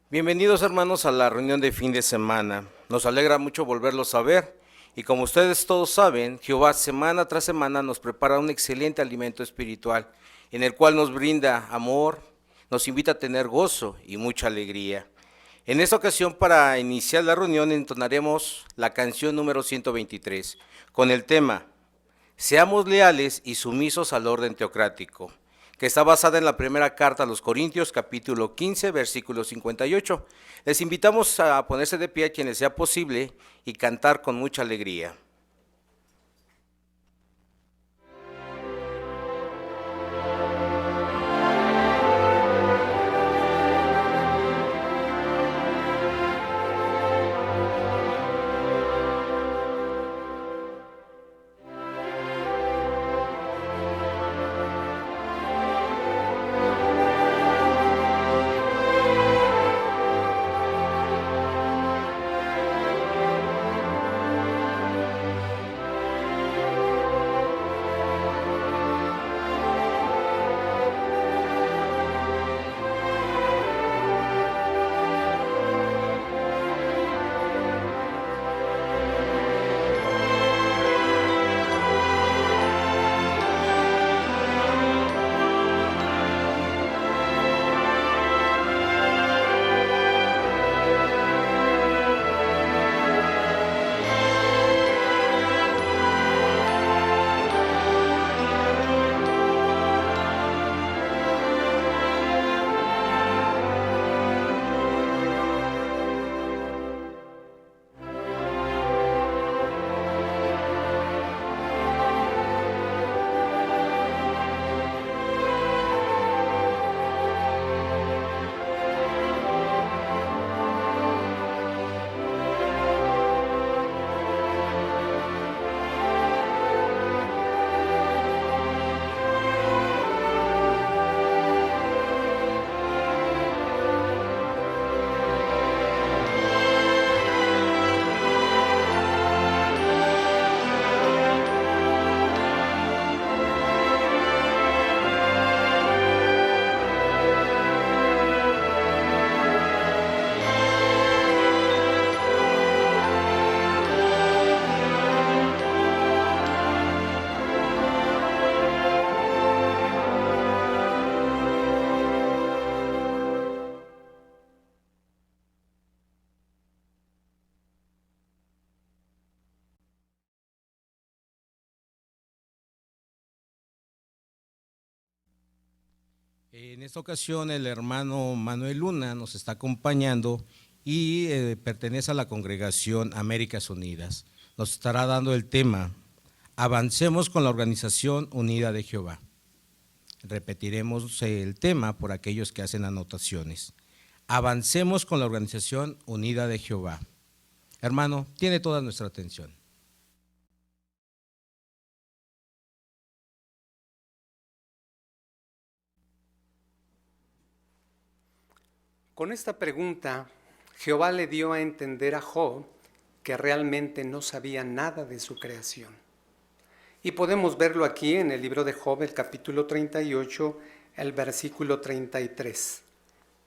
Bienvenidos hermanos a la reunión de fin de semana. Nos alegra mucho volverlos a ver y como ustedes todos saben, Jehová semana tras semana nos prepara un excelente alimento espiritual en el cual nos brinda amor, nos invita a tener gozo y mucha alegría. En esta ocasión para iniciar la reunión entonaremos la canción número 123 con el tema Seamos leales y sumisos al orden teocrático, que está basada en la primera carta a los Corintios, capítulo 15, versículo 58. Les invitamos a ponerse de pie a quienes sea posible y cantar con mucha alegría. En esta ocasión el hermano Manuel Luna nos está acompañando y pertenece a la congregación Américas Unidas. Nos estará dando el tema Avancemos con la Organización Unida de Jehová. Repetiremos el tema por aquellos que hacen anotaciones. Avancemos con la Organización Unida de Jehová. Hermano, tiene toda nuestra atención. Con esta pregunta, Jehová le dio a entender a Job que realmente no sabía nada de su creación. Y podemos verlo aquí en el libro de Job, el capítulo 38, el versículo 33.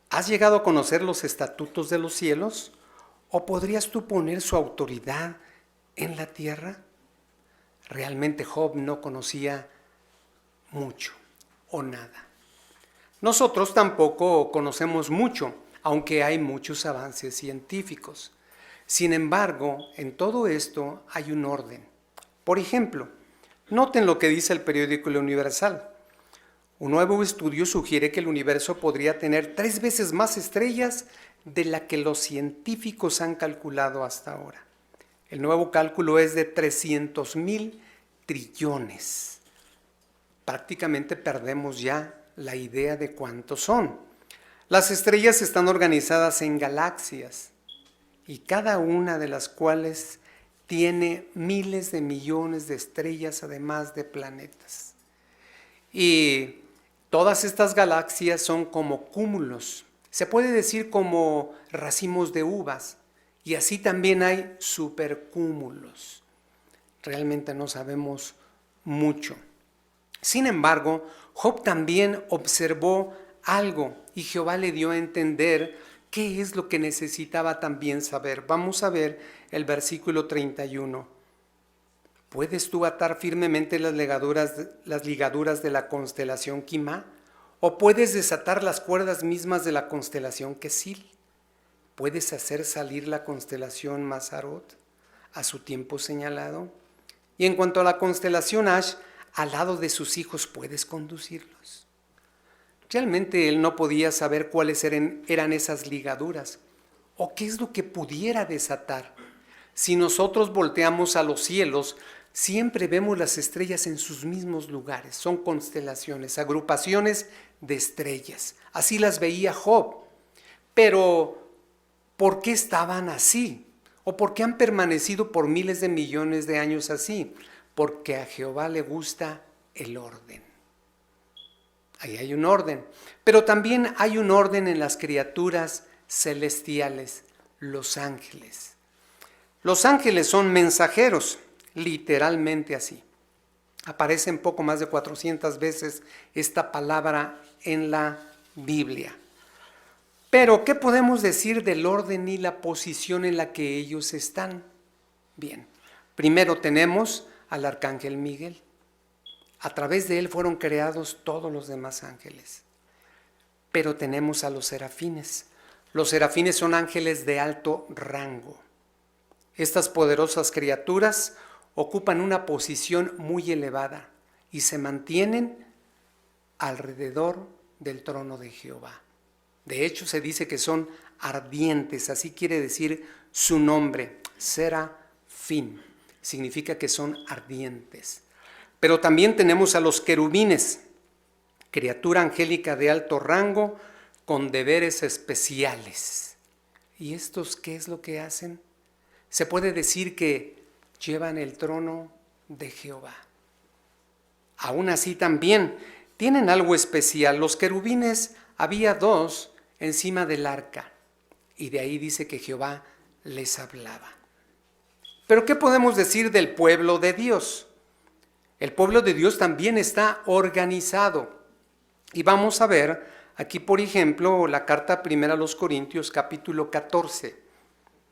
¿Has llegado a conocer los estatutos de los cielos? ¿O podrías tú poner su autoridad en la tierra? Realmente Job no conocía mucho o nada. Nosotros tampoco conocemos mucho, aunque hay muchos avances científicos. Sin embargo, en todo esto hay un orden. Por ejemplo, noten lo que dice el periódico El Universal. Un nuevo estudio sugiere que el universo podría tener 3 veces más estrellas de la que los científicos han calculado hasta ahora. El nuevo cálculo es de 300,000 trillones. Prácticamente perdemos ya la idea de cuántos son. Las estrellas están organizadas en galaxias y cada una de las cuales tiene miles de millones de estrellas además de planetas. Y todas estas galaxias son como cúmulos, se puede decir como racimos de uvas, y así también hay supercúmulos. Realmente no sabemos mucho. Sin embargo, Job también observó algo y Jehová le dio a entender ¿Qué es lo que necesitaba también saber? Vamos a ver el versículo 31. ¿Puedes tú atar firmemente las ligaduras de la constelación Quimá? ¿O puedes desatar las cuerdas mismas de la constelación Quesil? ¿Puedes hacer salir la constelación Mazarot a su tiempo señalado? Y en cuanto a la constelación Ash, al lado de sus hijos, ¿puedes conducirlos? Realmente él no podía saber cuáles eran esas ligaduras o qué es lo que pudiera desatar. Si nosotros volteamos a los cielos, siempre vemos las estrellas en sus mismos lugares. Son constelaciones, agrupaciones de estrellas. Así las veía Job. Pero, ¿por qué estaban así? ¿O por qué han permanecido por miles de millones de años así? Porque a Jehová le gusta el orden. Ahí hay un orden. Pero también hay un orden en las criaturas celestiales, los ángeles. Los ángeles son mensajeros, literalmente así. Aparece poco más de 400 veces esta palabra en la Biblia. Pero, ¿qué podemos decir del orden y la posición en la que ellos están? Bien, primero tenemos al arcángel Miguel. A través de él fueron creados todos los demás ángeles. Pero tenemos a los serafines. Los serafines son ángeles de alto rango. Estas poderosas criaturas ocupan una posición muy elevada y se mantienen alrededor del trono de Jehová. De hecho, se dice que son ardientes, así quiere decir su nombre, serafín. Significa que son ardientes. Pero también tenemos a los querubines, criatura angélica de alto rango con deberes especiales. ¿Y estos qué es lo que hacen? Se puede decir que llevan el trono de Jehová. Aún así también tienen algo especial. Los querubines, había dos encima del arca, y de ahí dice que Jehová les hablaba. Pero ¿qué podemos decir del pueblo de Dios? El pueblo de Dios también está organizado. Y vamos a ver aquí, por ejemplo, la carta primera a los Corintios, capítulo 14,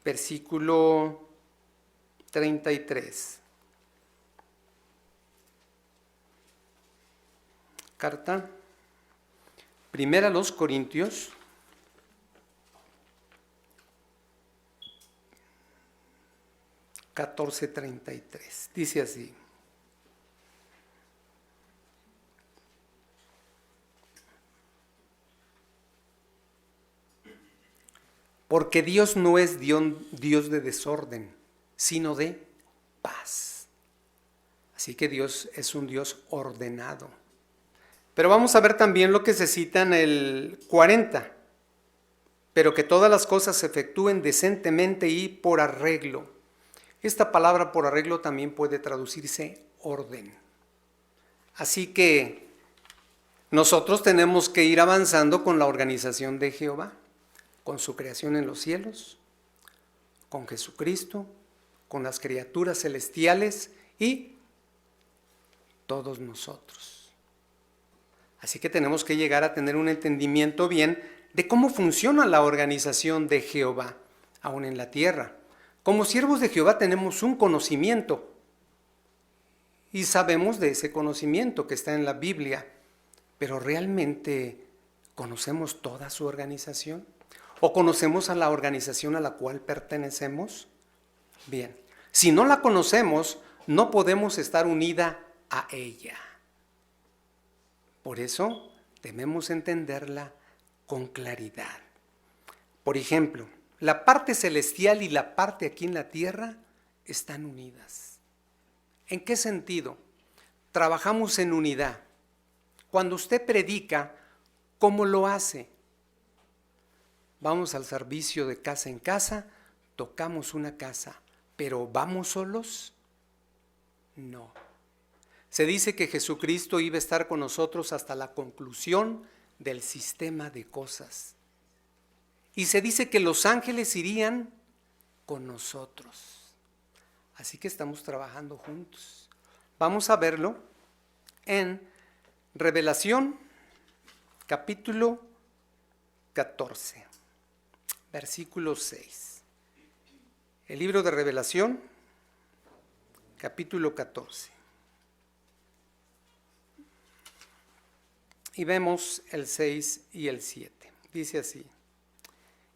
versículo 33. Carta primera a los Corintios, (14:33). Dice así: porque Dios no es Dios de desorden, sino de paz. Así que Dios es un Dios ordenado. Pero vamos a ver también lo que se cita en el 40. Pero que todas las cosas se efectúen decentemente y por arreglo. Esta palabra por arreglo también puede traducirse orden. Así que nosotros tenemos que ir avanzando con la organización de Jehová, con su creación en los cielos, con Jesucristo, con las criaturas celestiales y todos nosotros. Así que tenemos que llegar a tener un entendimiento bien de cómo funciona la organización de Jehová, aún en la tierra. Como siervos de Jehová tenemos un conocimiento y sabemos de ese conocimiento que está en la Biblia, pero ¿realmente conocemos toda su organización? ¿O conocemos a la organización a la cual pertenecemos? Bien, si no la conocemos, no podemos estar unida a ella. Por eso debemos entenderla con claridad. Por ejemplo, la parte celestial y la parte aquí en la tierra están unidas. ¿En qué sentido? Trabajamos en unidad. Cuando usted predica, ¿cómo lo hace? Vamos al servicio de casa en casa, tocamos una casa, pero ¿vamos solos? No. Se dice que Jesucristo iba a estar con nosotros hasta la conclusión del sistema de cosas. Y se dice que los ángeles irían con nosotros. Así que estamos trabajando juntos. Vamos a verlo en Revelación, capítulo 14. versículo 6. El libro de Revelación, capítulo 14. Y vemos el 6 y el 7. Dice así: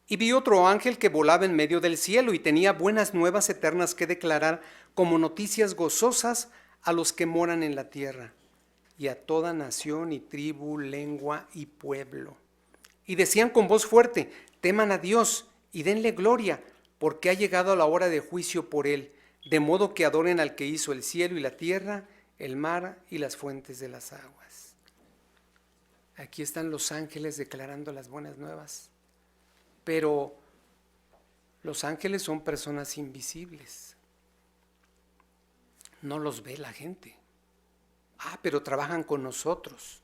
y vi otro ángel que volaba en medio del cielo y tenía buenas nuevas eternas que declarar como noticias gozosas a los que moran en la tierra y a toda nación y tribu, lengua y pueblo. Y decían con voz fuerte: teman a Dios y denle gloria, porque ha llegado la hora de juicio por él, de modo que adoren al que hizo el cielo y la tierra, el mar y las fuentes de las aguas. Aquí están los ángeles declarando las buenas nuevas. Pero los ángeles son personas invisibles. No los ve la gente. Pero trabajan con nosotros.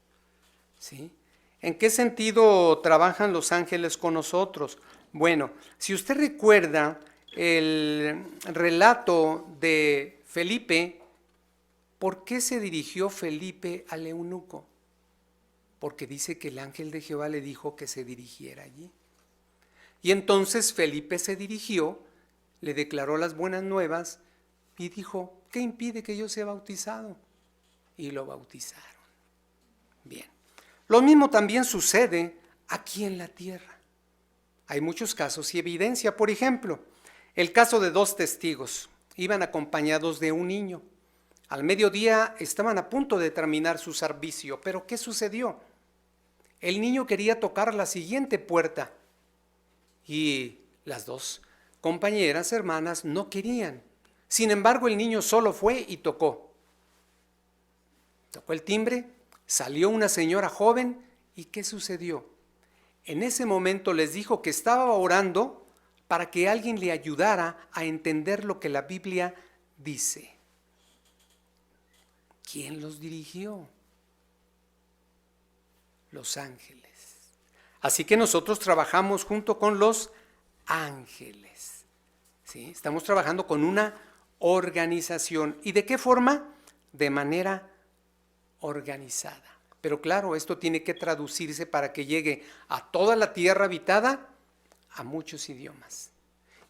¿Sí? ¿En qué sentido trabajan los ángeles con nosotros? Bueno, si usted recuerda el relato de Felipe, ¿por qué se dirigió Felipe al eunuco? Porque dice que el ángel de Jehová le dijo que se dirigiera allí. Y entonces Felipe se dirigió, le declaró las buenas nuevas y dijo: ¿qué impide que yo sea bautizado? Y lo bautizaron. Bien. Lo mismo también sucede aquí en la tierra. Hay muchos casos y evidencia. Por ejemplo, el caso de 2 testigos. Iban acompañados de un niño. Al mediodía estaban a punto de terminar su servicio. ¿Pero qué sucedió? El niño quería tocar la siguiente puerta. Y las 2 compañeras, hermanas, no querían. Sin embargo, el niño solo fue y tocó. Tocó el timbre, salió una señora joven, ¿y qué sucedió? En ese momento les dijo que estaba orando para que alguien le ayudara a entender lo que la Biblia dice. ¿Quién los dirigió? Los ángeles. Así que nosotros trabajamos junto con los ángeles. ¿Sí? Estamos trabajando con una organización. ¿Y de qué forma? De manera organizada. Pero claro, esto tiene que traducirse para que llegue a toda la tierra habitada, a muchos idiomas.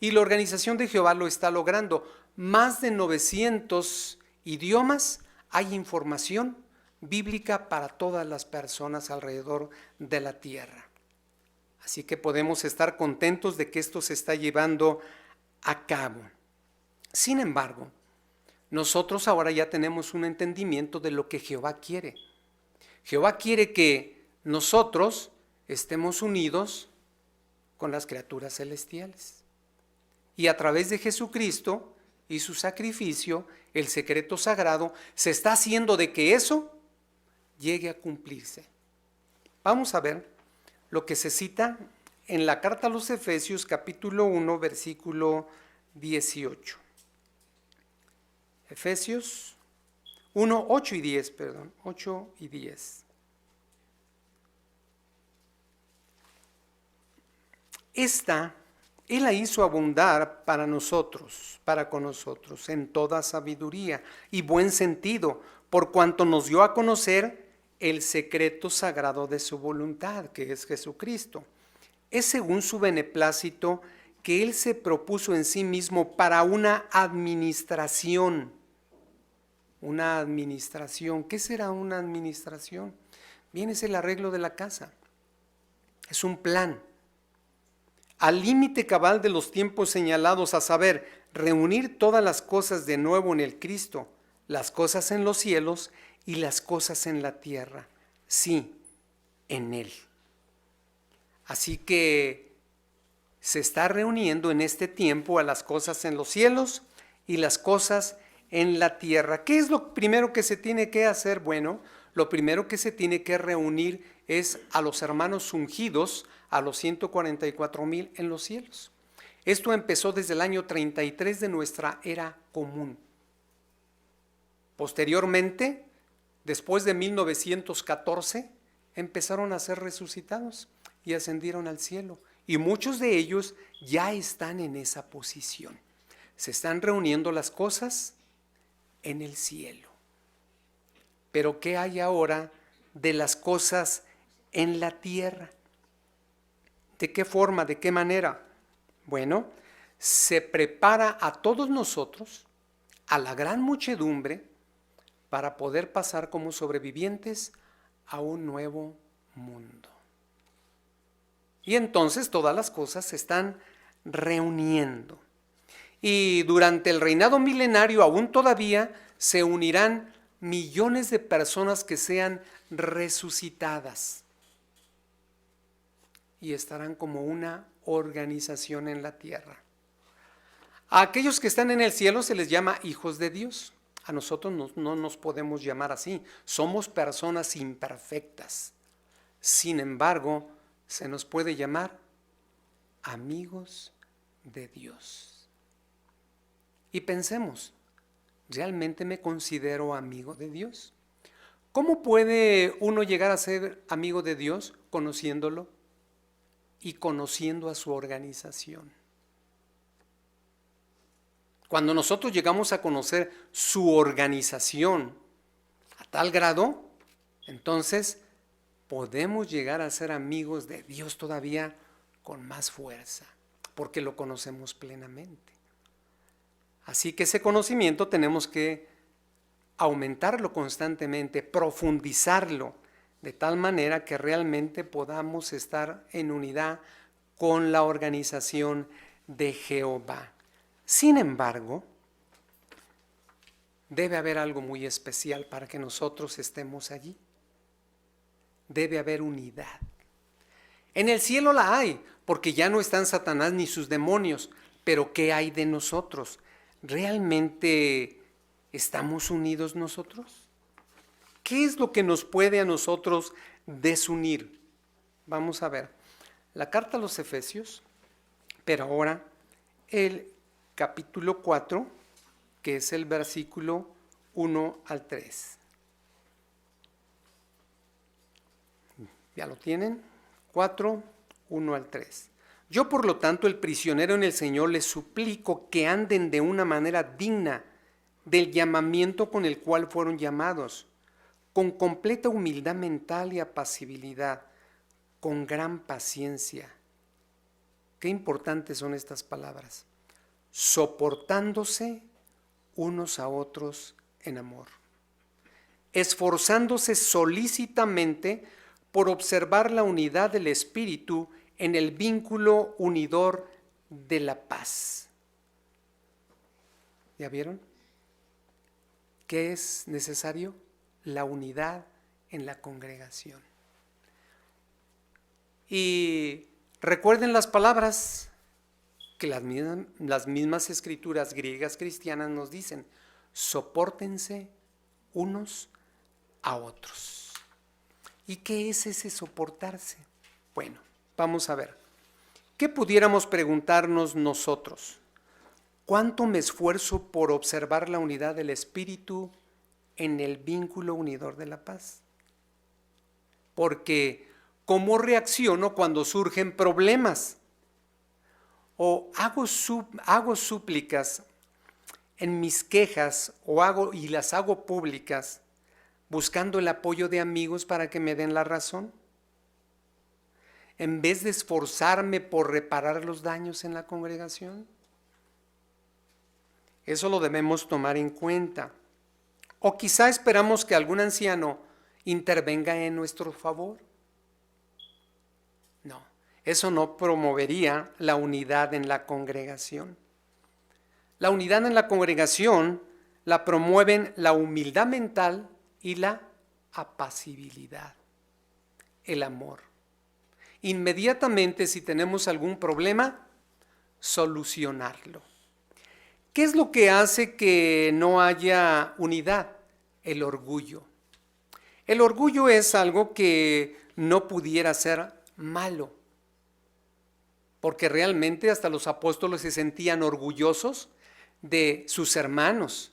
Y la organización de Jehová lo está logrando. Más de 900 idiomas hay información bíblica para todas las personas alrededor de la tierra. Así que podemos estar contentos de que esto se está llevando a cabo. Sin embargo, nosotros ahora ya tenemos un entendimiento de lo que Jehová quiere. Jehová quiere que nosotros estemos unidos con las criaturas celestiales. Y a través de Jesucristo y su sacrificio, el secreto sagrado, se está haciendo de que eso llegue a cumplirse. Vamos a ver lo que se cita en la carta a los Efesios, capítulo 1, versículo 18. Efesios 1, 8 y 10, perdón, 8 y 10. Esta Él la hizo abundar para nosotros, para con nosotros, en toda sabiduría y buen sentido, por cuanto nos dio a conocer el secreto sagrado de su voluntad, que es Jesucristo. Es según su beneplácito que Él se propuso en sí mismo para una administración. Una administración. ¿Qué será una administración? Bien, es el arreglo de la casa. Es un plan. Al límite cabal de los tiempos señalados, a saber, reunir todas las cosas de nuevo en el Cristo, las cosas en los cielos y las cosas en la tierra. Sí, en Él. Así que se está reuniendo en este tiempo a las cosas en los cielos y las cosas en la tierra. ¿Qué es lo primero que se tiene que hacer? Bueno, lo primero que se tiene que reunir es a los hermanos ungidos, a los 144,000 en los cielos. Esto empezó desde el año 33 de nuestra era común. Posteriormente, después de 1914, empezaron a ser resucitados y ascendieron al cielo. Y muchos de ellos ya están en esa posición. Se están reuniendo las cosas en el cielo. Pero ¿qué hay ahora de las cosas en la tierra? ¿De qué forma? ¿De qué manera? Bueno, se prepara a todos nosotros, a la gran muchedumbre, para poder pasar como sobrevivientes a un nuevo mundo. Y entonces todas las cosas se están reuniendo. Y durante el reinado milenario aún todavía se unirán millones de personas que sean resucitadas. Y estarán como una organización en la tierra. A aquellos que están en el cielo se les llama hijos de Dios. A nosotros no nos podemos llamar así. Somos personas imperfectas. Sin embargo, se nos puede llamar amigos de Dios. Y pensemos, ¿realmente me considero amigo de Dios? ¿Cómo puede uno llegar a ser amigo de Dios? Conociéndolo y conociendo a su organización. Cuando nosotros llegamos a conocer su organización a tal grado, entonces podemos llegar a ser amigos de Dios todavía con más fuerza, porque lo conocemos plenamente. Así que ese conocimiento tenemos que aumentarlo constantemente, profundizarlo, de tal manera que realmente podamos estar en unidad con la organización de Jehová. Sin embargo, debe haber algo muy especial para que nosotros estemos allí. Debe haber unidad. En el cielo la hay, porque ya no están Satanás ni sus demonios, pero ¿qué hay de nosotros? ¿Realmente estamos unidos nosotros? ¿Qué es lo que nos puede a nosotros desunir? Vamos a ver. La carta a los Efesios, pero ahora el capítulo 4, que es el versículo 1 al 3. ¿Ya lo tienen? 4, 1 al 3. Yo, por lo tanto, el prisionero en el Señor, les suplico que anden de una manera digna del llamamiento con el cual fueron llamados, con completa humildad mental y apacibilidad, con gran paciencia. Qué importantes son estas palabras. Soportándose unos a otros en amor, esforzándose solícitamente por observar la unidad del Espíritu en el vínculo unidor de la paz. ¿Ya vieron? ¿Qué es necesario? La unidad en la congregación. Y recuerden las palabras que las mismas escrituras griegas cristianas nos dicen: sopórtense unos a otros. ¿Y qué es ese soportarse? Bueno, vamos a ver. ¿Qué pudiéramos preguntarnos nosotros? ¿Cuánto me esfuerzo por observar la unidad del Espíritu en el vínculo unidor de la paz? Porque ¿cómo reacciono cuando surgen problemas? O hago súplicas en mis quejas y las hago públicas buscando el apoyo de amigos para que me den la razón, en vez de esforzarme por reparar los daños en la congregación. Eso lo debemos tomar en cuenta. O quizá esperamos que algún anciano intervenga en nuestro favor. No, eso no promovería la unidad en la congregación. La unidad en la congregación la promueven la humildad mental y la apacibilidad, el amor. Inmediatamente, si tenemos algún problema, solucionarlo. ¿Qué es lo que hace que no haya unidad? El orgullo. El orgullo es algo que no pudiera ser malo, porque realmente hasta los apóstoles se sentían orgullosos de sus hermanos.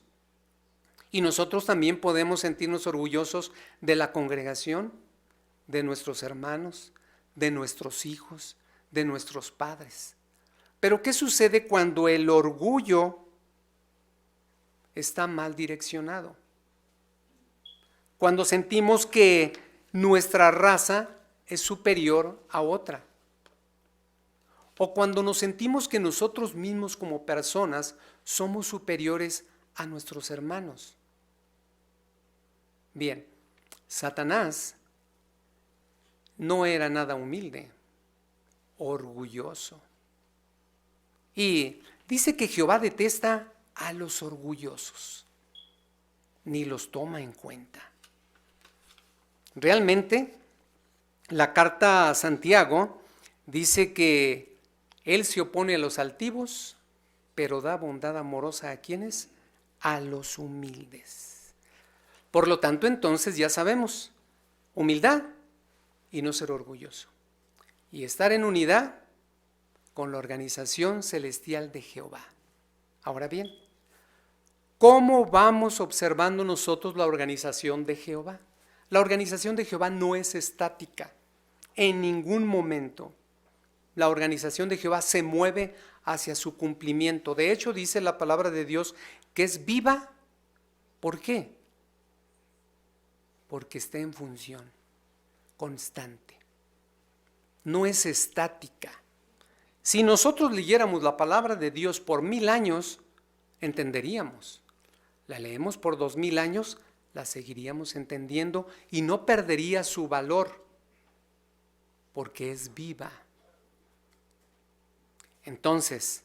Y nosotros también podemos sentirnos orgullosos de la congregación, de nuestros hermanos, de nuestros hijos, de nuestros padres. Pero ¿qué sucede cuando el orgullo está mal direccionado? Cuando sentimos que nuestra raza es superior a otra. o cuando nos sentimos que nosotros mismos como personas somos superiores a nuestros hermanos. Bien, Satanás no era nada humilde, orgulloso. Y dice que Jehová detesta a los orgullosos, ni los toma en cuenta. Realmente, la carta a Santiago dice que él se opone a los altivos, pero da bondad amorosa a quienes, a los humildes. Por lo tanto, entonces ya sabemos, humildad y no ser orgulloso. Y estar en unidad con la organización celestial de Jehová. Ahora bien, ¿cómo vamos observando nosotros la organización de Jehová? La organización de Jehová no es estática en ningún momento. La organización de Jehová se mueve hacia su cumplimiento. De hecho, dice la palabra de Dios que es viva. ¿Por qué? Porque está en función constante. No es estática. Si nosotros leyéramos la palabra de Dios por 1000 años, entenderíamos. La leemos por 2000 años, la seguiríamos entendiendo y no perdería su valor, porque es viva. Entonces,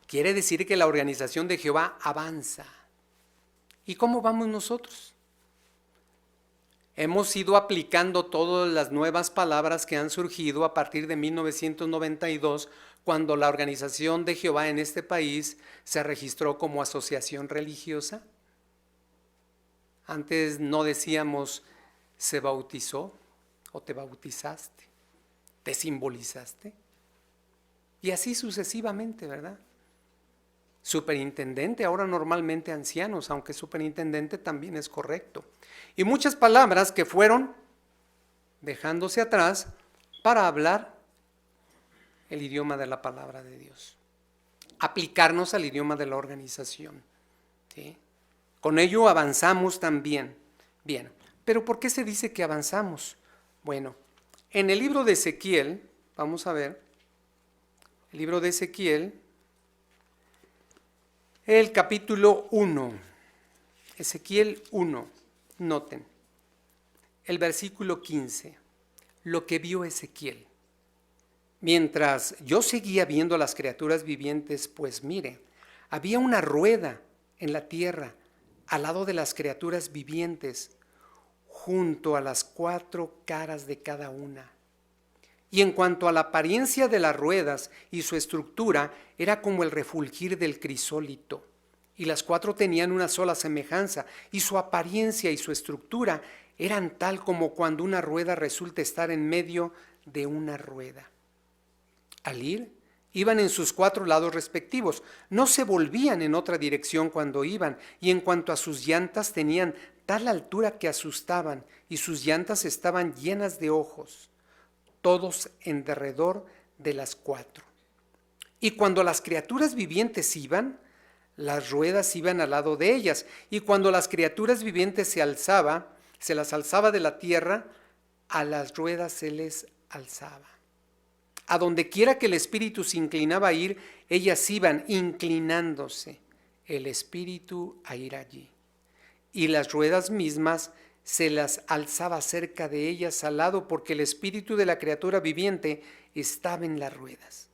quiere decir que la organización de Jehová avanza. ¿Y cómo vamos nosotros? Hemos ido aplicando todas las nuevas palabras que han surgido a partir de 1992, cuando la organización de Jehová en este país se registró como asociación religiosa. Antes no decíamos se bautizó o te bautizaste, te simbolizaste. Y así sucesivamente, ¿verdad? Superintendente, ahora normalmente ancianos, aunque superintendente también es correcto. Y muchas palabras que fueron dejándose atrás para hablar el idioma de la palabra de Dios. Aplicarnos al idioma de la organización. ¿Sí? Con ello avanzamos también. Bien, pero ¿por qué se dice que avanzamos? Bueno, en el libro de Ezequiel, vamos a ver, el libro de Ezequiel, el capítulo 1, Ezequiel 1, noten, el versículo 15, lo que vio Ezequiel. Mientras yo seguía viendo a las criaturas vivientes, pues mire, había una rueda en la tierra, al lado de las criaturas vivientes, junto a las 4 caras de cada una. Y en cuanto a la apariencia de las ruedas y su estructura, era como el refulgir del crisólito. Y las 4 tenían una sola semejanza, y su apariencia y su estructura eran tal como cuando una rueda resulta estar en medio de una rueda. Al ir, iban en sus 4 lados respectivos, no se volvían en otra dirección cuando iban, y en cuanto a sus llantas tenían tal altura que asustaban, y sus llantas estaban llenas de ojos, todos en derredor de las 4. Y cuando las criaturas vivientes iban, las ruedas iban al lado de ellas, y cuando las criaturas vivientes se las alzaba de la tierra, a las ruedas se les alzaba. A donde quiera que el espíritu se inclinaba a ir, ellas iban inclinándose el espíritu a ir allí. Y las ruedas mismas se las alzaba cerca de ellas al lado, porque el espíritu de la criatura viviente estaba en las ruedas.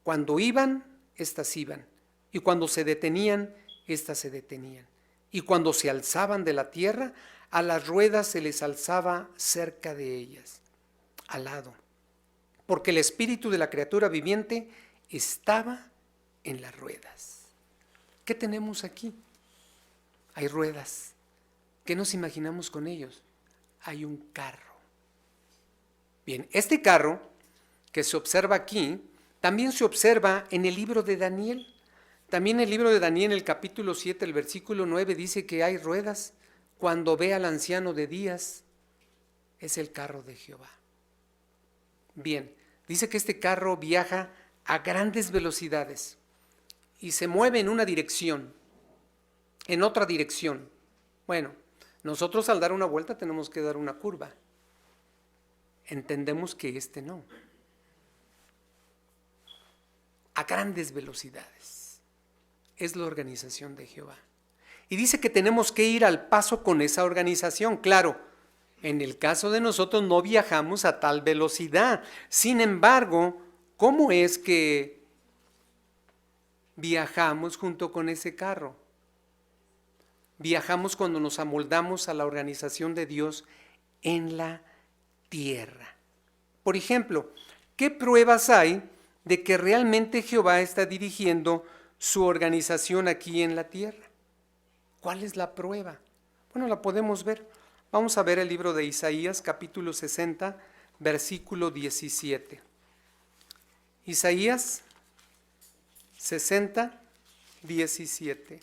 Cuando iban, éstas iban, y cuando se detenían, éstas se detenían. Y cuando se alzaban de la tierra, a las ruedas se les alzaba cerca de ellas, al lado, porque el espíritu de la criatura viviente estaba en las ruedas. ¿Qué tenemos aquí? Hay ruedas. ¿Qué nos imaginamos con ellos? Hay un carro. Bien, este carro que se observa aquí, también se observa en el libro de Daniel. También en el libro de Daniel, en el capítulo 7, el versículo 9, dice que hay ruedas. Cuando ve al anciano de días, es el carro de Jehová. Bien, dice que este carro viaja a grandes velocidades y se mueve en una dirección, en otra dirección. Bueno, nosotros al dar una vuelta tenemos que dar una curva. Entendemos que este no. grandes velocidades. Es la organización de Jehová. Y dice que tenemos que ir al paso con esa organización. Claro, en el caso de nosotros no viajamos a tal velocidad. Sin embargo, ¿cómo es que viajamos junto con ese carro? Viajamos cuando nos amoldamos a la organización de Dios en la tierra. Por ejemplo, ¿qué pruebas hay de que realmente Jehová está dirigiendo su organización aquí en la tierra? ¿Cuál es la prueba? Bueno, la podemos ver. Vamos a ver el libro de Isaías, capítulo 60, versículo 17. Isaías 60, 17.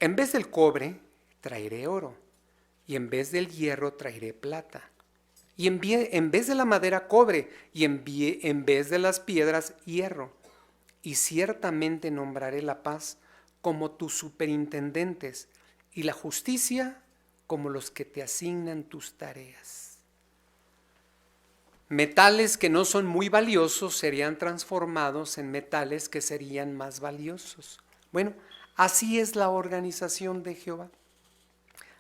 En vez del cobre, traeré oro, y en vez del hierro, traeré plata. Y en vez de la madera, cobre, y en vez de las piedras, hierro. Y ciertamente nombraré la paz como tus superintendentes, y la justicia como los que te asignan tus tareas. Metales que no son muy valiosos serían transformados en metales que serían más valiosos. Bueno, así es la organización de Jehová.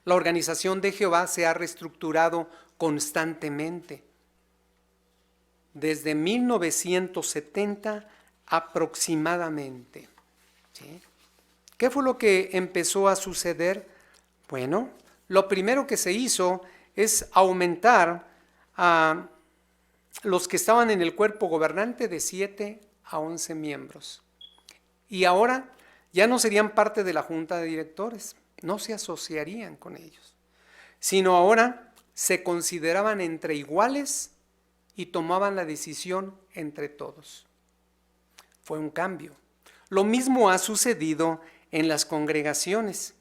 La organización de Jehová se ha reestructurado constantemente. Desde 1970 aproximadamente. ¿Sí? ¿Qué fue lo que empezó a suceder? Bueno, lo primero que se hizo es aumentar a los que estaban en el cuerpo gobernante de 7 a 11 miembros. Y ahora ya no serían parte de la junta de directores, no se asociarían con ellos, sino ahora se consideraban entre iguales y tomaban la decisión entre todos. Fue un cambio. Lo mismo ha sucedido en las congregaciones.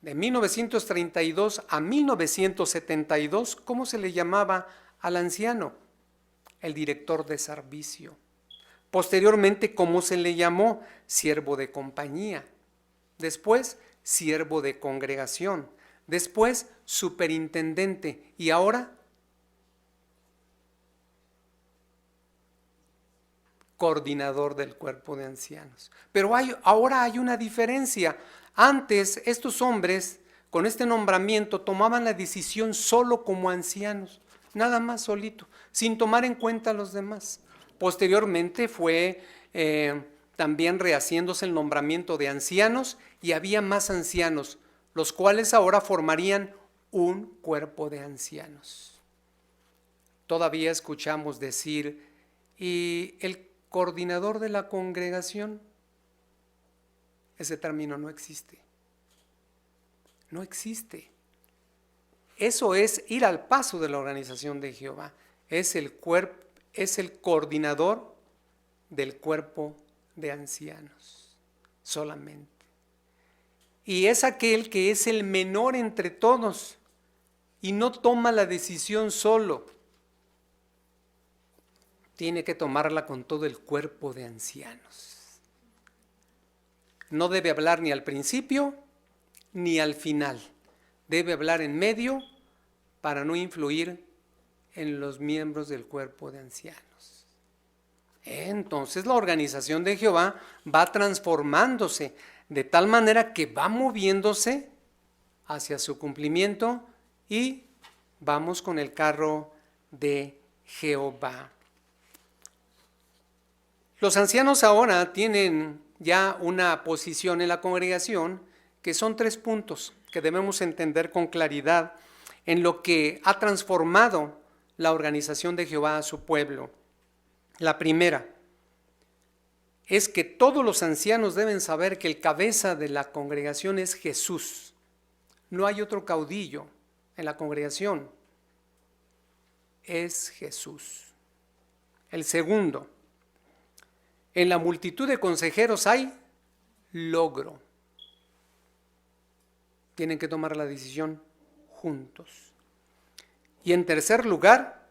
De 1932 a 1972, ¿cómo se le llamaba al anciano? El director de servicio. Posteriormente, ¿cómo se le llamó? Siervo de compañía. Después, siervo de congregación. Después, superintendente. Y ahora, coordinador del cuerpo de ancianos. Pero ahora hay una diferencia. Antes, estos hombres, con este nombramiento, tomaban la decisión solo como ancianos, nada más solito, sin tomar en cuenta a los demás. Posteriormente fue también rehaciéndose el nombramiento de ancianos y había más ancianos, los cuales ahora formarían un cuerpo de ancianos. Todavía escuchamos decir, ¿y el coordinador de la congregación? Ese término no existe. No existe. Eso es ir al paso de la organización de Jehová. Es el coordinador del cuerpo de ancianos, solamente. Y es aquel que es el menor entre todos y no toma la decisión solo. Tiene que tomarla con todo el cuerpo de ancianos. No debe hablar ni al principio ni al final. Debe hablar en medio para no influir en los miembros del cuerpo de ancianos. Entonces la organización de Jehová va transformándose de tal manera que va moviéndose hacia su cumplimiento y vamos con el carro de Jehová. Los ancianos ahora tienen ya una posición en la congregación que son 3 puntos que debemos entender con claridad en lo que ha transformado la organización de Jehová a su pueblo. La primera es que todos los ancianos deben saber que el cabeza de la congregación es Jesús. No hay otro caudillo en la congregación. Es Jesús. El segundo, en la multitud de consejeros hay logro. Tienen que tomar la decisión juntos. Y en tercer lugar,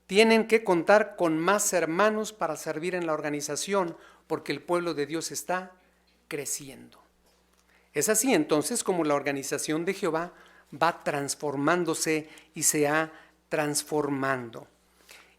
tienen que contar con más hermanos para servir en la organización, porque el pueblo de Dios está creciendo. Es así entonces como la organización de Jehová va transformándose y se ha transformando.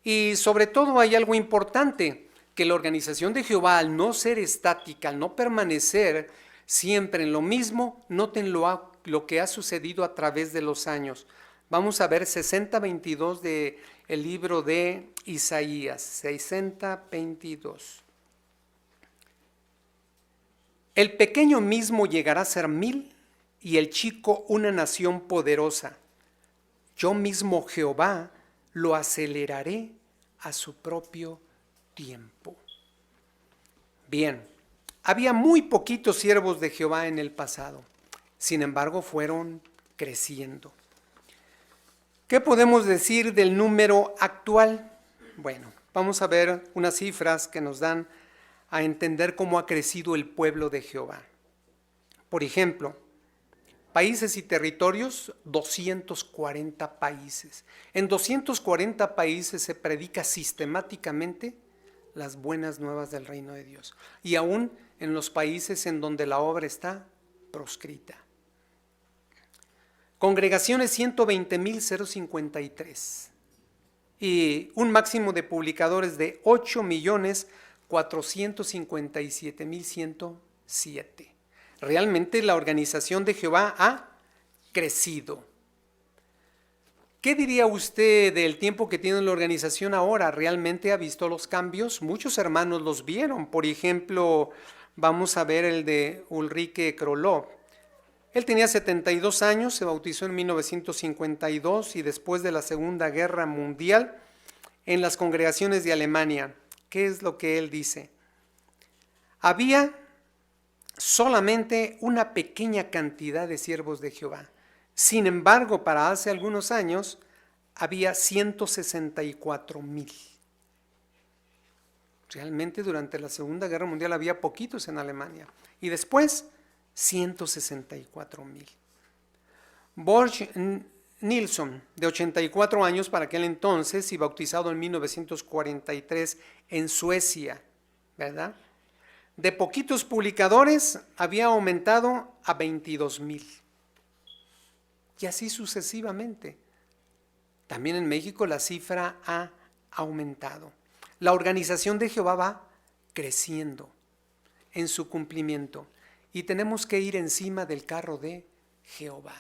Y sobre todo hay algo importante, que la organización de Jehová, al no ser estática, al no permanecer siempre en lo mismo, noten lo que ha sucedido a través de los años. Vamos a ver 60:22 del libro de Isaías, 60:22. El pequeño mismo llegará a ser 1000 y el chico una nación poderosa. Yo mismo Jehová lo aceleraré a su propio tiempo. Bien, había muy poquitos siervos de Jehová en el pasado. Sin embargo, fueron creciendo. ¿Qué podemos decir del número actual? Bueno, vamos a ver unas cifras que nos dan a entender cómo ha crecido el pueblo de Jehová. Por ejemplo, países y territorios, 240 países. En 240 países se predica sistemáticamente las buenas nuevas del reino de Dios. Y aún en los países en donde la obra está proscrita. Congregaciones 120,053. Y un máximo de publicadores de 8,457,107. Realmente la organización de Jehová ha crecido. ¿Qué diría usted del tiempo que tiene la organización ahora? ¿Realmente ha visto los cambios? Muchos hermanos los vieron. Por ejemplo, vamos a ver el de Ulrike Krolov. Él tenía 72 años, se bautizó en 1952 y después de la Segunda Guerra Mundial en las congregaciones de Alemania. ¿Qué es lo que él dice? Había solamente una pequeña cantidad de siervos de Jehová. Sin embargo, para hace algunos años había 164,000. Realmente durante la Segunda Guerra Mundial había poquitos en Alemania. Y después 164,000. Borch Nilsson, de 84 años para aquel entonces y bautizado en 1943 en Suecia, ¿verdad? De poquitos publicadores había aumentado a 22,000. Y así sucesivamente. También en México la cifra ha aumentado. La organización de Jehová va creciendo en su cumplimiento. Y tenemos que ir encima del carro de Jehová.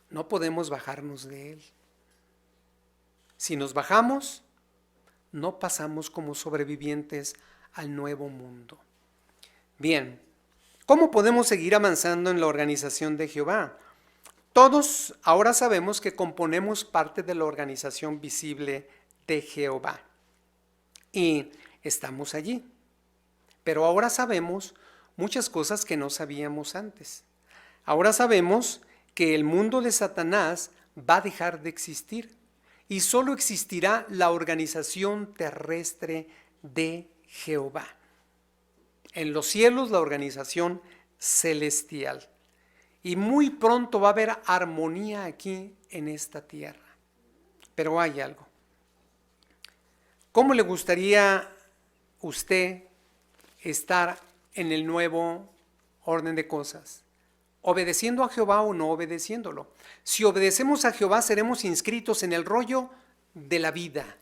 No podemos bajarnos de él. Si nos bajamos, no pasamos como sobrevivientes al nuevo mundo. Bien, ¿cómo podemos seguir avanzando en la organización de Jehová? Todos ahora sabemos que componemos parte de la organización visible de Jehová. Y estamos allí. Pero ahora sabemos muchas cosas que no sabíamos antes. Ahora sabemos que el mundo de Satanás va a dejar de existir y solo existirá la organización terrestre de Jehová. En los cielos la organización celestial. Y muy pronto va a haber armonía aquí en esta tierra. Pero hay algo. ¿Cómo le gustaría usted estar en el nuevo orden de cosas? ¿Obedeciendo a Jehová o no obedeciéndolo? Si obedecemos a Jehová, seremos inscritos en el rollo de la vida.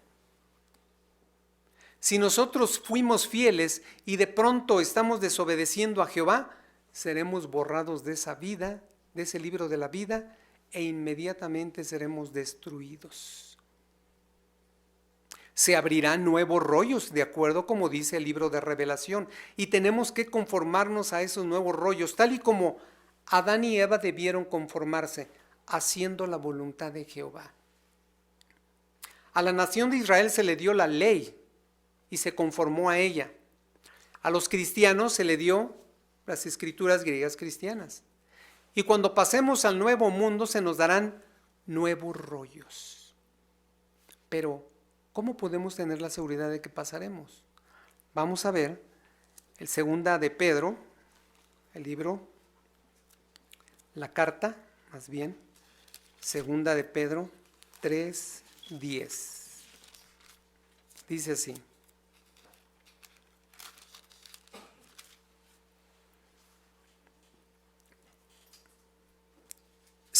Si nosotros fuimos fieles y de pronto estamos desobedeciendo a Jehová, seremos borrados de esa vida, de ese libro de la vida, e inmediatamente seremos destruidos. Se abrirán nuevos rollos, de acuerdo como dice el libro de Revelación, y tenemos que conformarnos a esos nuevos rollos, tal y como Adán y Eva debieron conformarse, haciendo la voluntad de Jehová. A la nación de Israel se le dio la ley y se conformó a ella. A los cristianos se le dio las escrituras griegas cristianas. Y cuando pasemos al nuevo mundo se nos darán nuevos rollos. Pero, ¿cómo podemos tener la seguridad de que pasaremos? Vamos a ver el segunda de Pedro, el libro, la carta, más bien, segunda de Pedro 3:10. Dice así: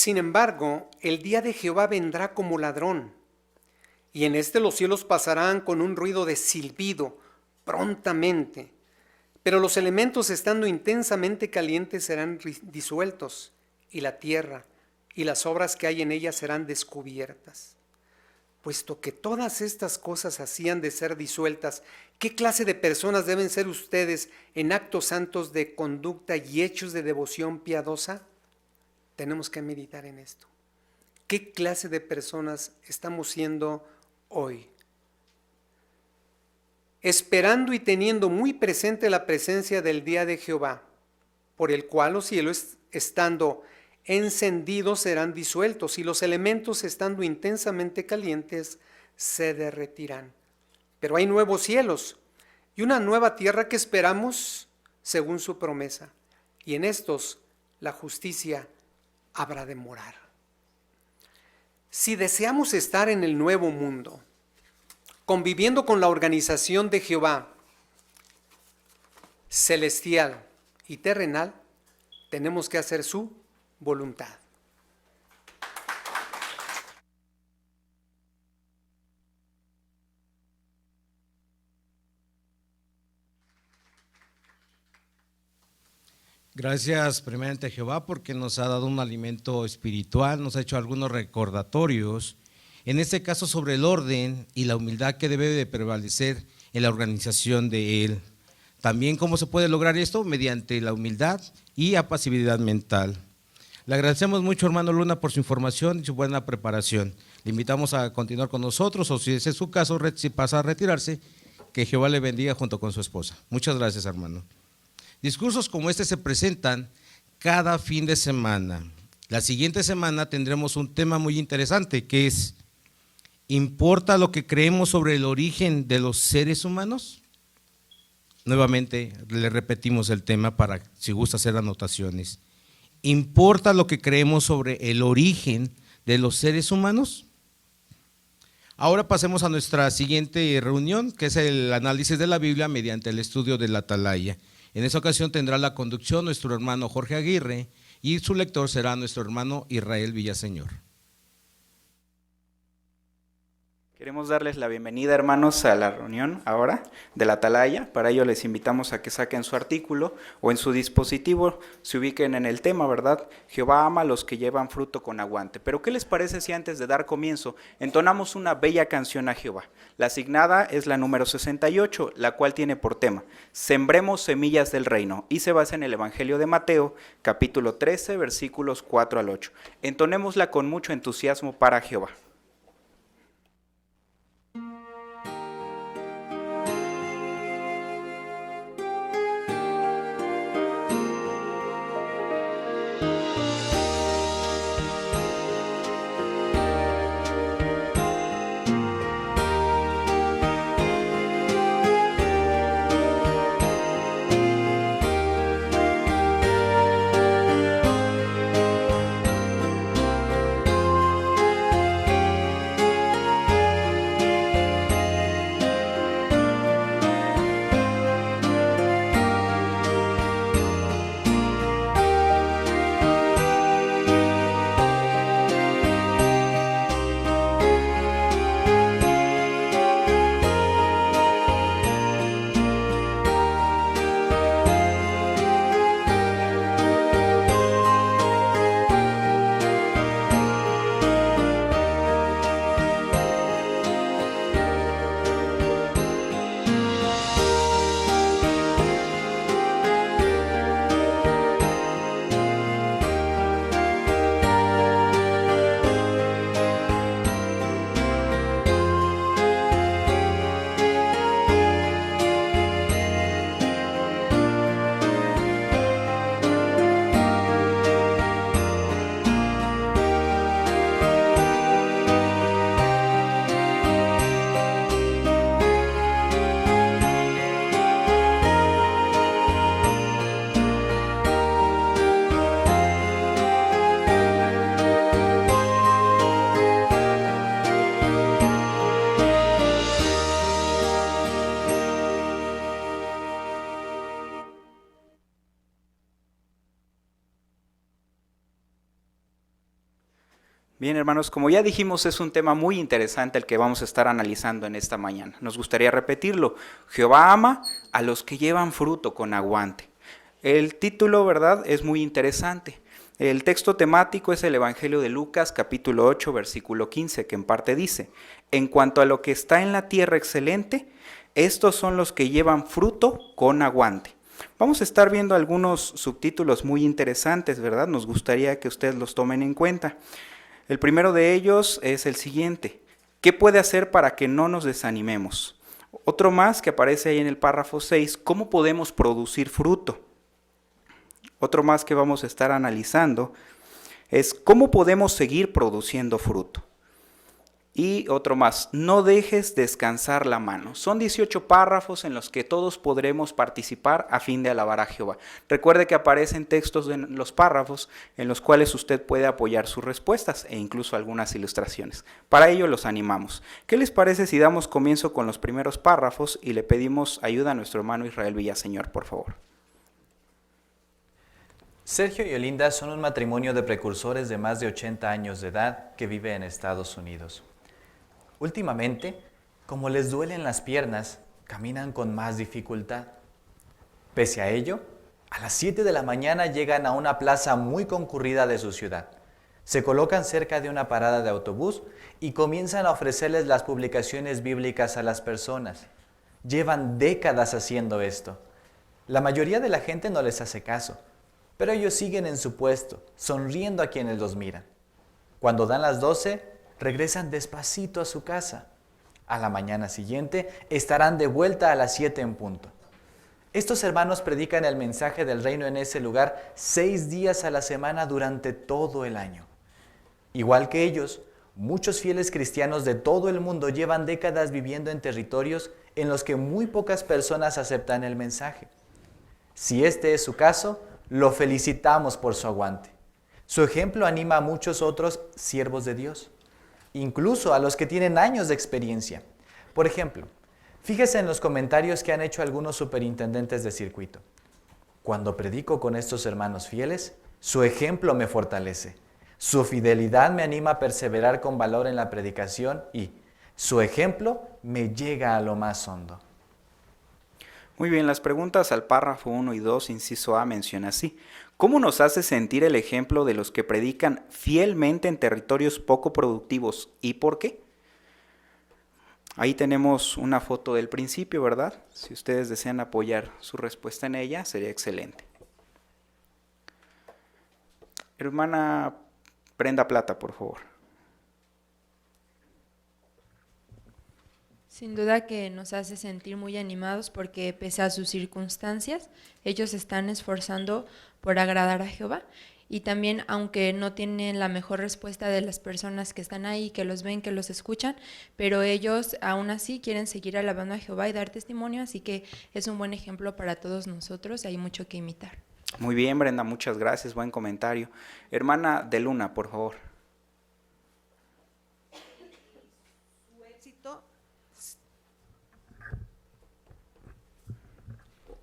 Sin embargo, el día de Jehová vendrá como ladrón, y en este los cielos pasarán con un ruido de silbido prontamente, pero los elementos estando intensamente calientes serán disueltos, y la tierra y las obras que hay en ella serán descubiertas. Puesto que todas estas cosas hacían de ser disueltas, ¿qué clase de personas deben ser ustedes en actos santos de conducta y hechos de devoción piadosa? Tenemos que meditar en esto. ¿Qué clase de personas estamos siendo hoy? Esperando y teniendo muy presente la presencia del día de Jehová, por el cual los cielos estando encendidos serán disueltos y los elementos estando intensamente calientes se derretirán. Pero hay nuevos cielos y una nueva tierra que esperamos según su promesa, y en estos la justicia habrá de morar. Si deseamos estar en el nuevo mundo, conviviendo con la organización de Jehová, celestial y terrenal, tenemos que hacer su voluntad. Gracias primeramente a Jehová porque nos ha dado un alimento espiritual, nos ha hecho algunos recordatorios, en este caso sobre el orden y la humildad que debe de prevalecer en la organización de Él. También cómo se puede lograr esto mediante la humildad y apacibilidad mental. Le agradecemos mucho, hermano Luna, por su información y su buena preparación. Le invitamos a continuar con nosotros, o si ese es su caso, si pasa a retirarse, que Jehová le bendiga junto con su esposa. Muchas gracias, hermano. Discursos como este se presentan cada fin de semana. La siguiente semana tendremos un tema muy interesante, que es: ¿importa lo que creemos sobre el origen de los seres humanos? Nuevamente le repetimos el tema para si gusta hacer anotaciones. ¿Importa lo que creemos sobre el origen de los seres humanos? Ahora pasemos a nuestra siguiente reunión, que es el análisis de la Biblia mediante el estudio de la Atalaya. En esta ocasión tendrá la conducción nuestro hermano Jorge Aguirre y su lector será nuestro hermano Israel Villaseñor. Queremos darles la bienvenida, hermanos, a la reunión ahora de la Atalaya. Para ello les invitamos a que saquen su artículo o en su dispositivo se ubiquen en el tema, ¿verdad? Jehová ama a los que llevan fruto con aguante. Pero ¿qué les parece si antes de dar comienzo entonamos una bella canción a Jehová? La asignada es la número 68, la cual tiene por tema: Sembremos semillas del reino, y se basa en el Evangelio de Mateo, capítulo 13, versículos 4 al 8. Entonémosla con mucho entusiasmo para Jehová. Bien, hermanos, como ya dijimos, es un tema muy interesante el que vamos a estar analizando en esta mañana. Nos gustaría repetirlo. Jehová ama a los que llevan fruto con aguante. El título, ¿verdad?, es muy interesante. El texto temático es el Evangelio de Lucas, capítulo 8, versículo 15, que en parte dice: en cuanto a lo que está en la tierra excelente, estos son los que llevan fruto con aguante. Vamos a estar viendo algunos subtítulos muy interesantes, ¿verdad? Nos gustaría que ustedes los tomen en cuenta. El primero de ellos es el siguiente: ¿qué puede hacer para que no nos desanimemos? Otro más que aparece ahí en el párrafo 6, ¿cómo podemos producir fruto? Otro más que vamos a estar analizando es ¿cómo podemos seguir produciendo fruto? Y otro más, no dejes descansar la mano. Son 18 párrafos en los que todos podremos participar a fin de alabar a Jehová. Recuerde que aparecen textos en los párrafos en los cuales usted puede apoyar sus respuestas e incluso algunas ilustraciones. Para ello los animamos. ¿Qué les parece si damos comienzo con los primeros párrafos y le pedimos ayuda a nuestro hermano Israel Villaseñor, por favor? Sergio y Olinda son un matrimonio de precursores de más de 80 años de edad que vive en Estados Unidos. Últimamente, como les duelen las piernas, caminan con más dificultad. Pese a ello, a las 7 de la mañana llegan a una plaza muy concurrida de su ciudad. Se colocan cerca de una parada de autobús y comienzan a ofrecerles las publicaciones bíblicas a las personas. Llevan décadas haciendo esto. La mayoría de la gente no les hace caso, pero ellos siguen en su puesto, sonriendo a quienes los miran. Cuando dan las 12, regresan despacito a su casa. A la mañana siguiente estarán de vuelta a las 7 en punto. Estos hermanos predican el mensaje del reino en ese lugar 6 días a la semana durante todo el año. Igual que ellos, muchos fieles cristianos de todo el mundo llevan décadas viviendo en territorios en los que muy pocas personas aceptan el mensaje. Si este es su caso, lo felicitamos por su aguante. Su ejemplo anima a muchos otros siervos de Dios, incluso a los que tienen años de experiencia. Por ejemplo, fíjese en los comentarios que han hecho algunos superintendentes de circuito. Cuando predico con estos hermanos fieles, su ejemplo me fortalece. Su fidelidad me anima a perseverar con valor en la predicación y su ejemplo me llega a lo más hondo. Muy bien, las preguntas al párrafo 1 y 2, inciso A, menciona así: ¿cómo nos hace sentir el ejemplo de los que predican fielmente en territorios poco productivos y por qué? Ahí tenemos una foto del principio, ¿verdad? Si ustedes desean apoyar su respuesta en ella, sería excelente. Hermana Brenda Plata, por favor. Sin duda que nos hace sentir muy animados porque pese a sus circunstancias, ellos se están esforzando por agradar a Jehová. Y también, aunque no tienen la mejor respuesta de las personas que están ahí, que los ven, que los escuchan, pero ellos aún así quieren seguir alabando a Jehová y dar testimonio, así que es un buen ejemplo para todos nosotros, hay mucho que imitar. Muy bien, Brenda, muchas gracias, buen comentario. Hermana de Luna, por favor.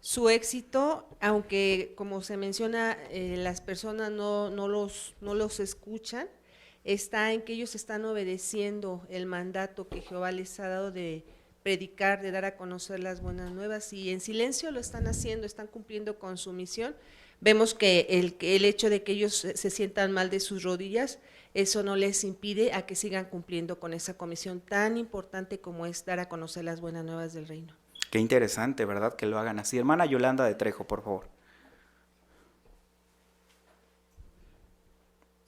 Su éxito, aunque como se menciona, las personas no los escuchan, está en que ellos están obedeciendo el mandato que Jehová les ha dado de predicar, de dar a conocer las buenas nuevas, y en silencio lo están haciendo, están cumpliendo con su misión. Vemos que el hecho de que ellos se sientan mal de sus rodillas, eso no les impide a que sigan cumpliendo con esa comisión tan importante como es dar a conocer las buenas nuevas del reino. Qué interesante, ¿verdad?, que lo hagan así. Hermana Yolanda de Trejo, por favor.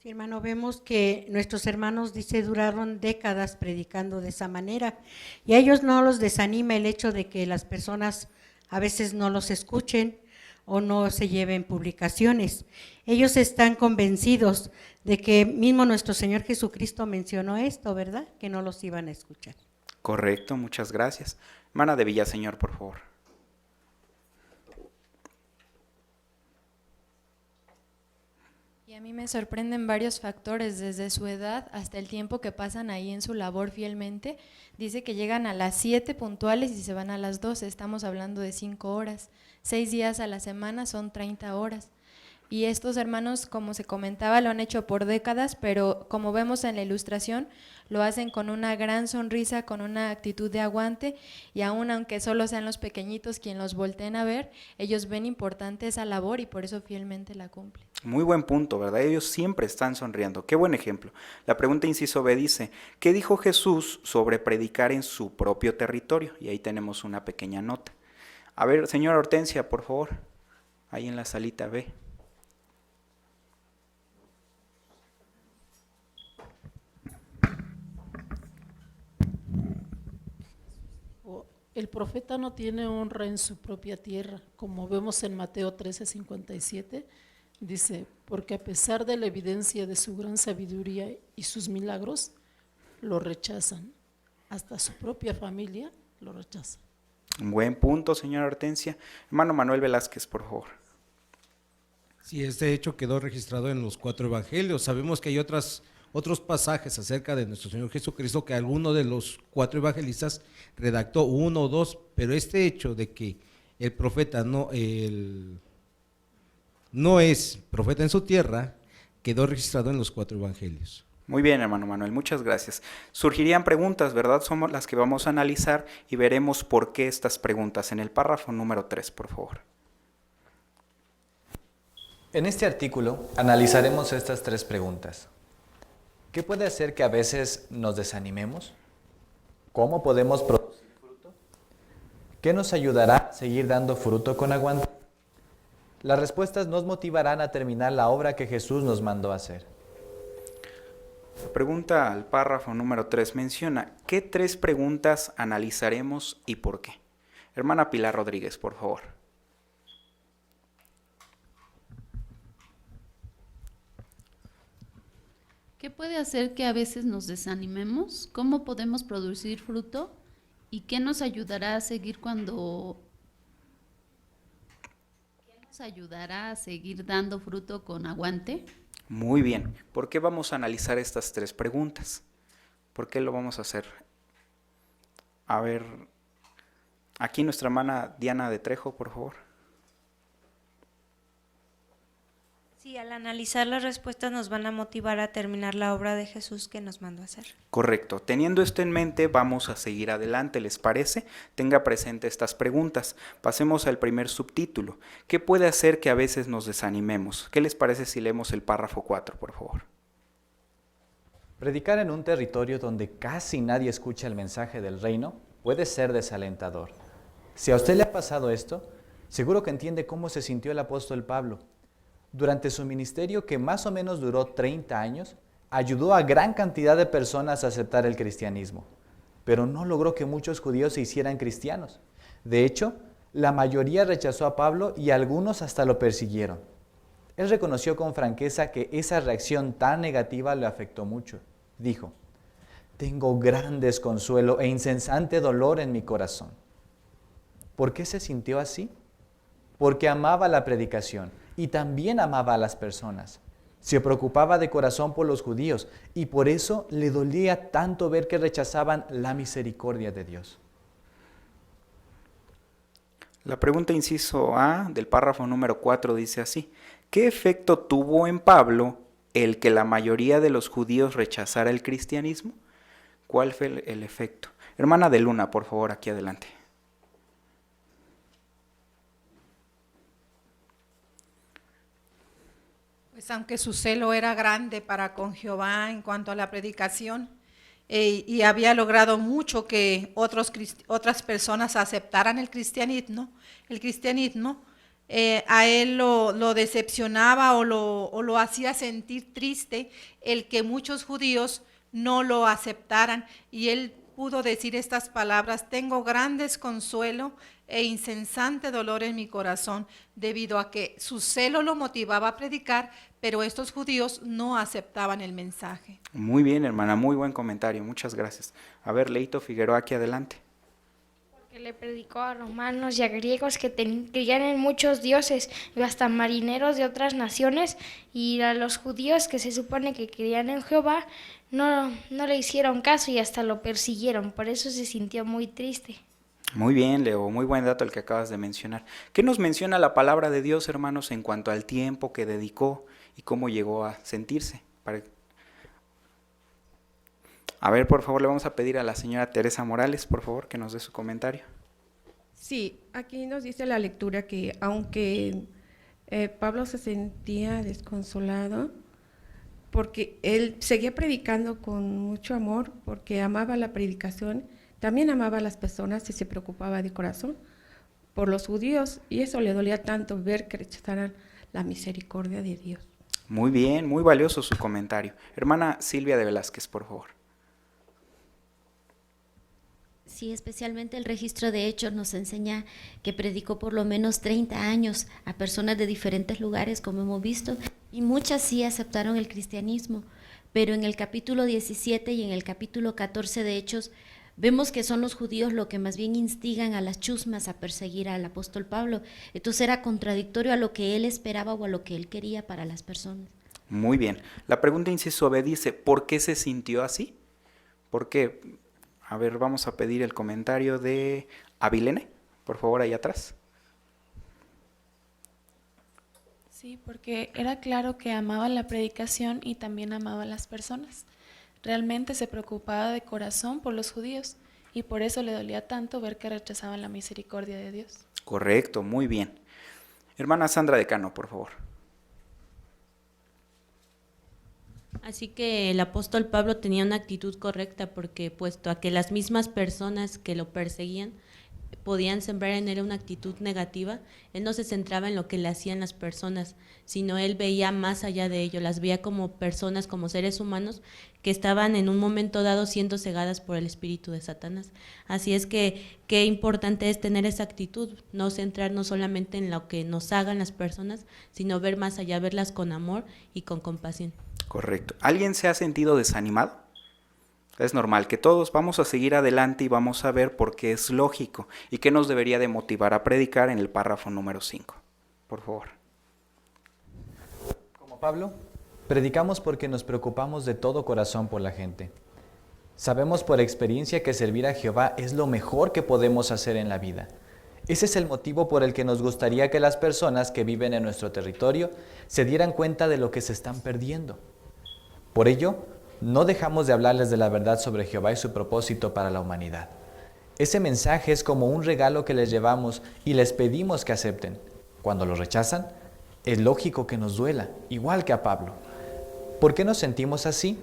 Sí, hermano, vemos que nuestros hermanos, dice, duraron décadas predicando de esa manera, y a ellos no los desanima el hecho de que las personas a veces no los escuchen o no se lleven publicaciones. Ellos están convencidos de que mismo nuestro Señor Jesucristo mencionó esto, ¿verdad?, que no los iban a escuchar. Correcto, muchas gracias. Hermana de Villaseñor, por favor. Y a mí me sorprenden varios factores, desde su edad hasta el tiempo que pasan ahí en su labor fielmente. Dice que llegan a las 7 puntuales y se van a las 12, estamos hablando de 5 horas. 6 días a la semana son 30 horas. Y estos hermanos, como se comentaba, lo han hecho por décadas, pero como vemos en la ilustración, lo hacen con una gran sonrisa, con una actitud de aguante, y aún aunque solo sean los pequeñitos quien los volteen a ver, ellos ven importante esa labor y por eso fielmente la cumplen. Muy buen punto, ¿verdad? Ellos siempre están sonriendo. Qué buen ejemplo. La pregunta inciso B dice, ¿qué dijo Jesús sobre predicar en su propio territorio? Y ahí tenemos una pequeña nota. A ver, señora Hortensia, por favor, ahí en la salita B. El profeta no tiene honra en su propia tierra, como vemos en Mateo 13:57, dice, porque a pesar de la evidencia de su gran sabiduría y sus milagros, lo rechazan, hasta su propia familia lo rechaza. Un buen punto, señora Hortensia. Hermano Manuel Velázquez, por favor. Sí, este hecho quedó registrado en los 4 evangelios. Sabemos que hay otros pasajes acerca de nuestro Señor Jesucristo que alguno de los 4 evangelistas redactó 1 o 2, pero este hecho de que el profeta no es profeta en su tierra quedó registrado en los 4 evangelios. Muy bien, hermano Manuel, muchas gracias. Surgirían preguntas, ¿verdad? Somos las que vamos a analizar y veremos por qué estas preguntas en el párrafo número 3, por favor. En este artículo analizaremos estas 3 preguntas. ¿Qué puede hacer que a veces nos desanimemos? ¿Cómo podemos producir fruto? ¿Qué nos ayudará a seguir dando fruto con aguante? Las respuestas nos motivarán a terminar la obra que Jesús nos mandó a hacer. La pregunta al párrafo número 3 menciona, ¿qué 3 preguntas analizaremos y por qué? Hermana Pilar Rodríguez, por favor. ¿Qué puede hacer que a veces nos desanimemos? ¿Cómo podemos producir fruto? ¿Y qué nos ayudará a seguir dando fruto con aguante? Muy bien. ¿Por qué vamos a analizar estas 3 preguntas? ¿Por qué lo vamos a hacer? A ver, aquí nuestra hermana Diana de Trejo, por favor. Sí, al analizar las respuestas nos van a motivar a terminar la obra de Jesús que nos mandó a hacer. Correcto. Teniendo esto en mente, vamos a seguir adelante, ¿les parece? Tenga presente estas preguntas. Pasemos al primer subtítulo. ¿Qué puede hacer que a veces nos desanimemos? ¿Qué les parece si leemos el párrafo 4, por favor? Predicar en un territorio donde casi nadie escucha el mensaje del reino puede ser desalentador. Si a usted le ha pasado esto, seguro que entiende cómo se sintió el apóstol Pablo. Durante su ministerio, que más o menos duró 30 años, ayudó a gran cantidad de personas a aceptar el cristianismo, pero no logró que muchos judíos se hicieran cristianos. De hecho, la mayoría rechazó a Pablo y algunos hasta lo persiguieron. Él reconoció con franqueza que esa reacción tan negativa le afectó mucho. Dijo, tengo gran desconsuelo e incesante dolor en mi corazón. ¿Por qué se sintió así? Porque amaba la predicación y también amaba a las personas. Se preocupaba de corazón por los judíos y por eso le dolía tanto ver que rechazaban la misericordia de Dios. La pregunta inciso A del párrafo número 4 dice así, ¿qué efecto tuvo en Pablo el que la mayoría de los judíos rechazara el cristianismo? ¿Cuál fue el efecto? Hermana de Luna, por favor, aquí adelante. Pues aunque su celo era grande para con Jehová en cuanto a la predicación, y había logrado mucho que otras personas aceptaran el cristianismo, a él lo decepcionaba o lo hacía sentir triste el que muchos judíos no lo aceptaran, y él pudo decir estas palabras, tengo gran desconsuelo e incesante dolor en mi corazón, debido a que su celo lo motivaba a predicar, pero estos judíos no aceptaban el mensaje. Muy bien, hermana, muy buen comentario, muchas gracias. A ver, Leito Figueroa, aquí adelante. Porque le predicó a romanos y a griegos que creían en muchos dioses, y hasta marineros de otras naciones, y a los judíos que se supone que creían en Jehová, no le hicieron caso y hasta lo persiguieron, por eso se sintió muy triste. Muy bien, Leo, muy buen dato el que acabas de mencionar. ¿Qué nos menciona la palabra de Dios, hermanos, en cuanto al tiempo que dedicó y cómo llegó a sentirse? A ver, por favor, le vamos a pedir a la señora Teresa Morales, por favor, que nos dé su comentario. Sí, aquí nos dice la lectura que aunque Pablo se sentía desconsolado, porque él seguía predicando con mucho amor, porque amaba la predicación, también amaba a las personas y se preocupaba de corazón por los judíos, y eso le dolía tanto ver que rechazaran la misericordia de Dios. Muy bien, muy valioso su comentario. Hermana Silvia de Velázquez, por favor. Sí, especialmente el registro de Hechos nos enseña que predicó por lo menos 30 años a personas de diferentes lugares, como hemos visto, y muchas sí aceptaron el cristianismo, pero en el capítulo 17 y en el capítulo 14 de Hechos vemos que son los judíos lo que más bien instigan a las chusmas a perseguir al apóstol Pablo. Entonces era contradictorio a lo que él esperaba o a lo que él quería para las personas. Muy bien. La pregunta inciso B dice, ¿por qué se sintió así? ¿Por qué? A ver, vamos a pedir el comentario de Avilene, por favor, ahí atrás. Sí, porque era claro que amaba la predicación y también amaba a las personas. Realmente se preocupaba de corazón por los judíos y por eso le dolía tanto ver que rechazaban la misericordia de Dios. Correcto, muy bien. Hermana Sandra Decano, por favor. Así que el apóstol Pablo tenía una actitud correcta porque puesto a que las mismas personas que lo perseguían podían sembrar en él una actitud negativa, él no se centraba en lo que le hacían las personas, sino él veía más allá de ello, las veía como personas, como seres humanos que estaban en un momento dado siendo cegadas por el espíritu de Satanás. Así es que qué importante es tener esa actitud, no centrarnos solamente en lo que nos hagan las personas, sino ver más allá, verlas con amor y con compasión. Correcto. ¿Alguien se ha sentido desanimado? Es normal que todos vamos a seguir adelante y vamos a ver por qué es lógico y qué nos debería de motivar a predicar en el párrafo número 5. Por favor. Como Pablo, predicamos porque nos preocupamos de todo corazón por la gente. Sabemos por experiencia que servir a Jehová es lo mejor que podemos hacer en la vida. Ese es el motivo por el que nos gustaría que las personas que viven en nuestro territorio se dieran cuenta de lo que se están perdiendo. Por ello, no dejamos de hablarles de la verdad sobre Jehová y su propósito para la humanidad. Ese mensaje es como un regalo que les llevamos y les pedimos que acepten. Cuando lo rechazan, es lógico que nos duela, igual que a Pablo. ¿Por qué nos sentimos así?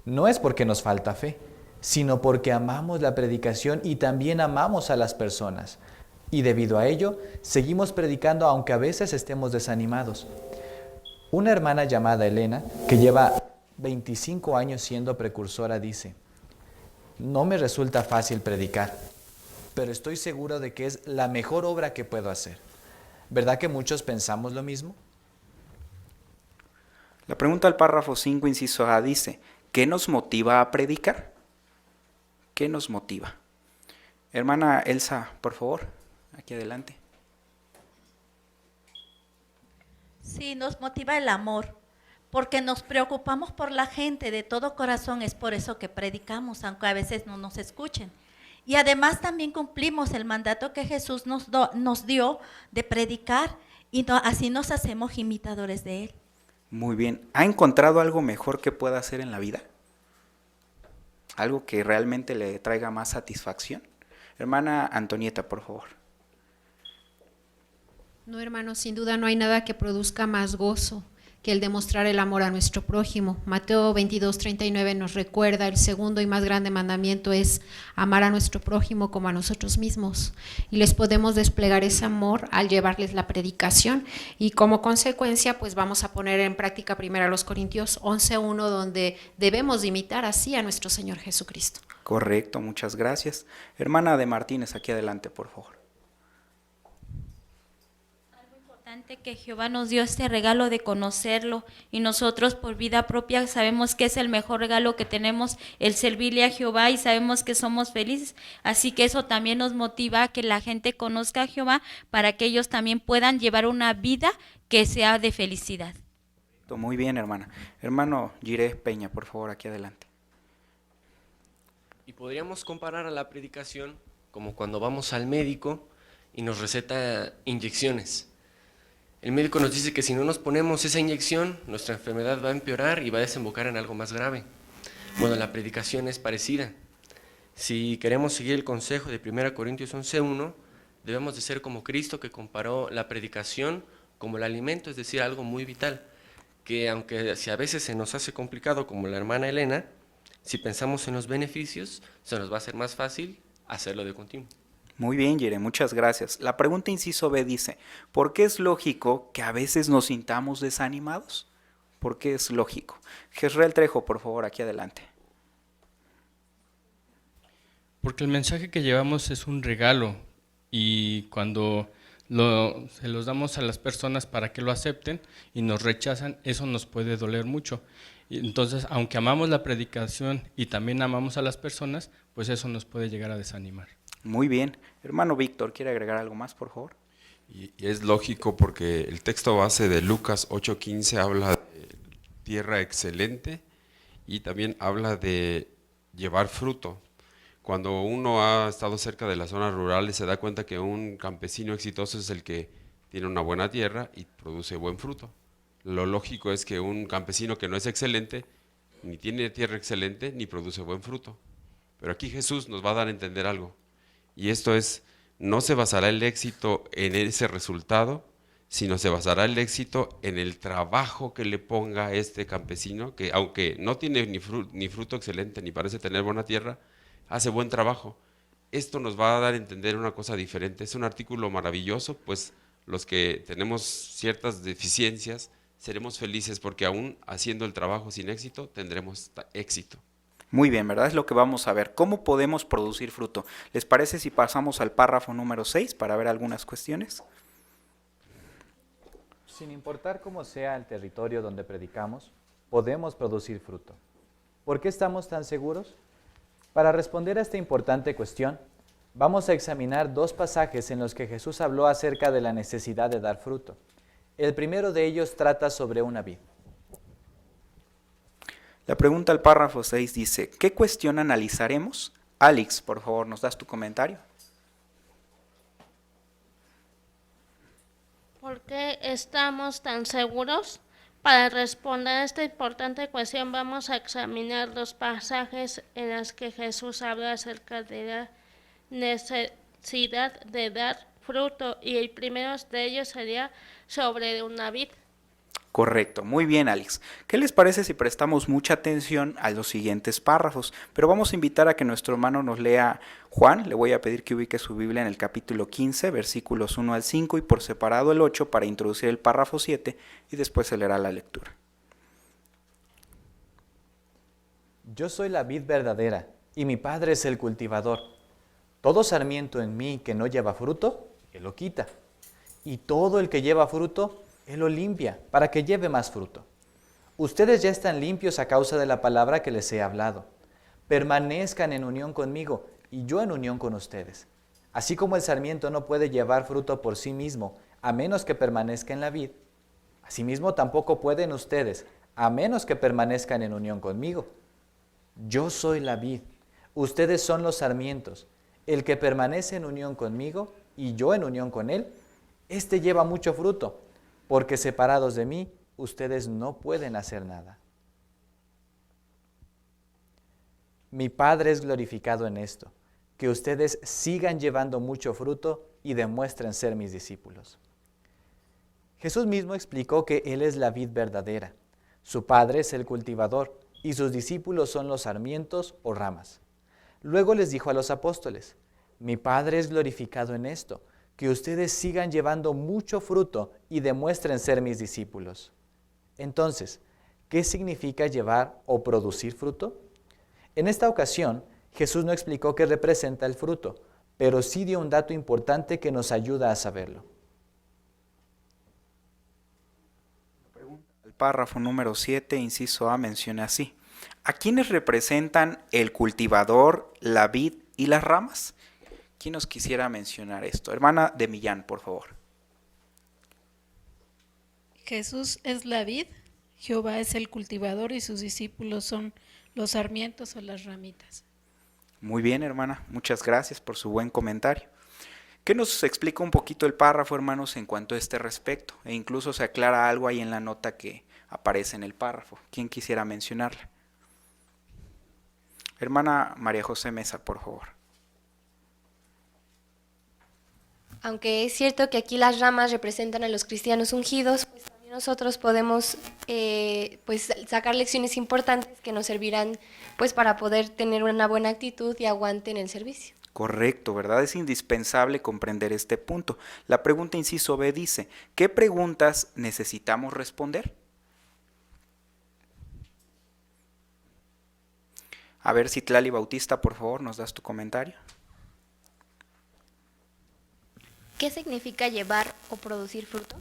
No es porque nos falta fe, sino porque amamos la predicación y también amamos a las personas. Y debido a ello, seguimos predicando aunque a veces estemos desanimados. Una hermana llamada Elena, que lleva 25 años siendo precursora, dice: no me resulta fácil predicar, pero estoy seguro de que es la mejor obra que puedo hacer. ¿Verdad que muchos pensamos lo mismo? La pregunta al párrafo 5, inciso A, dice, ¿qué nos motiva a predicar? ¿Qué nos motiva? Hermana Elsa, por favor, aquí adelante. Sí, nos motiva el amor, porque nos preocupamos por la gente de todo corazón, es por eso que predicamos, aunque a veces no nos escuchen. Y además también cumplimos el mandato que Jesús nos dio de predicar y así nos hacemos imitadores de Él. Muy bien. ¿Ha encontrado algo mejor que pueda hacer en la vida? ¿Algo que realmente le traiga más satisfacción? Hermana Antonieta, por favor. No, hermano, sin duda no hay nada que produzca más gozo que el demostrar el amor a nuestro prójimo. Mateo 22:39 nos recuerda, el segundo y más grande mandamiento es amar a nuestro prójimo como a nosotros mismos. Y les podemos desplegar ese amor al llevarles la predicación y como consecuencia pues vamos a poner en práctica primero los Corintios 11:1, donde debemos imitar así a nuestro Señor Jesucristo. Correcto, muchas gracias. Hermana de Martínez, aquí adelante, por favor. Que Jehová nos dio este regalo de conocerlo y nosotros por vida propia sabemos que es el mejor regalo que tenemos, el servirle a Jehová, y sabemos que somos felices, así que eso también nos motiva a que la gente conozca a Jehová para que ellos también puedan llevar una vida que sea de felicidad. Muy bien, hermana. Hermano Jiré Peña, por favor, aquí adelante. Y podríamos comparar a la predicación como cuando vamos al médico y nos receta inyecciones. El médico nos dice que si no nos ponemos esa inyección, nuestra enfermedad va a empeorar y va a desembocar en algo más grave. Bueno, la predicación es parecida. Si queremos seguir el consejo de 1 Corintios 11:1, debemos de ser como Cristo, que comparó la predicación como el alimento, es decir, algo muy vital, que aunque si a veces se nos hace complicado, como la hermana Elena, si pensamos en los beneficios, se nos va a hacer más fácil hacerlo de continuo. Muy bien, Yere, muchas gracias. La pregunta inciso B dice, ¿por qué es lógico que a veces nos sintamos desanimados? ¿Por qué es lógico? Jezreel Trejo, por favor, aquí adelante. Porque el mensaje que llevamos es un regalo y cuando se los damos a las personas para que lo acepten y nos rechazan, eso nos puede doler mucho. Entonces, aunque amamos la predicación y también amamos a las personas, pues eso nos puede llegar a desanimar. Muy bien. Hermano Víctor, ¿quiere agregar algo más, por favor? Y es lógico porque el texto base de Lucas 8:15 habla de tierra excelente y también habla de llevar fruto. Cuando uno ha estado cerca de las zonas rurales se da cuenta que un campesino exitoso es el que tiene una buena tierra y produce buen fruto. Lo lógico es que un campesino que no es excelente, ni tiene tierra excelente, ni produce buen fruto. Pero aquí Jesús nos va a dar a entender algo. Y esto es, no se basará el éxito en ese resultado, sino se basará el éxito en el trabajo que le ponga este campesino, que aunque no tiene ni fruto excelente, ni parece tener buena tierra, hace buen trabajo. Esto nos va a dar a entender una cosa diferente. Es un artículo maravilloso, pues los que tenemos ciertas deficiencias seremos felices porque aún haciendo el trabajo sin éxito, tendremos éxito. Muy bien, ¿verdad? Es lo que vamos a ver. ¿Cómo podemos producir fruto? ¿Les parece si pasamos al párrafo número 6 para ver algunas cuestiones? Sin importar cómo sea el territorio donde predicamos, podemos producir fruto. ¿Por qué estamos tan seguros? Para responder a esta importante cuestión, vamos a examinar dos pasajes en los que Jesús habló acerca de la necesidad de dar fruto. El primero de ellos trata sobre una vid. La pregunta al párrafo 6 dice, ¿qué cuestión analizaremos? Alex, por favor, ¿nos das tu comentario? ¿Por qué estamos tan seguros? Para responder a esta importante cuestión vamos a examinar los pasajes en los que Jesús habla acerca de la necesidad de dar fruto y el primero de ellos sería sobre una vid. Correcto, muy bien, Alex. ¿Qué les parece si prestamos mucha atención a los siguientes párrafos? Pero vamos a invitar a que nuestro hermano nos lea Juan. Le voy a pedir que ubique su Biblia en el capítulo 15, versículos 1 al 5 y por separado el 8 para introducir el párrafo 7 y después se leerá la lectura. Yo soy la vid verdadera y mi Padre es el cultivador. Todo sarmiento en mí que no lleva fruto, Él lo quita. Y todo el que lleva fruto, Él lo limpia para que lleve más fruto. Ustedes ya están limpios a causa de la palabra que les he hablado. Permanezcan en unión conmigo y yo en unión con ustedes. Así como el sarmiento no puede llevar fruto por sí mismo, a menos que permanezca en la vid, asimismo tampoco pueden ustedes, a menos que permanezcan en unión conmigo. Yo soy la vid, ustedes son los sarmientos. El que permanece en unión conmigo y yo en unión con él, éste lleva mucho fruto, porque separados de mí, ustedes no pueden hacer nada. Mi Padre es glorificado en esto, que ustedes sigan llevando mucho fruto y demuestren ser mis discípulos. Jesús mismo explicó que Él es la vid verdadera, su Padre es el cultivador y sus discípulos son los sarmientos o ramas. Luego les dijo a los apóstoles, mi Padre es glorificado en esto, que ustedes sigan llevando mucho fruto y demuestren ser mis discípulos. Entonces, ¿qué significa llevar o producir fruto? En esta ocasión, Jesús no explicó qué representa el fruto, pero sí dio un dato importante que nos ayuda a saberlo. El párrafo número 7, inciso A, menciona así. ¿A quiénes representan el cultivador, la vid y las ramas? ¿Quién nos quisiera mencionar esto? Hermana de Millán, por favor. Jesús es la vid, Jehová es el cultivador y sus discípulos son los sarmientos o las ramitas. Muy bien, hermana, muchas gracias por su buen comentario. ¿Qué nos explica un poquito el párrafo, hermanos, en cuanto a este respecto? E incluso se aclara algo ahí en la nota que aparece en el párrafo. ¿Quién quisiera mencionarla? Hermana María José Mesa, por favor. Aunque es cierto que aquí las ramas representan a los cristianos ungidos, pues también nosotros podemos pues sacar lecciones importantes que nos servirán pues para poder tener una buena actitud y aguante en el servicio. Correcto, ¿verdad? Es indispensable comprender este punto. La pregunta inciso B dice, ¿qué preguntas necesitamos responder? A ver, Citlali Bautista, por favor, ¿nos das tu comentario? ¿Qué significa llevar o producir fruto?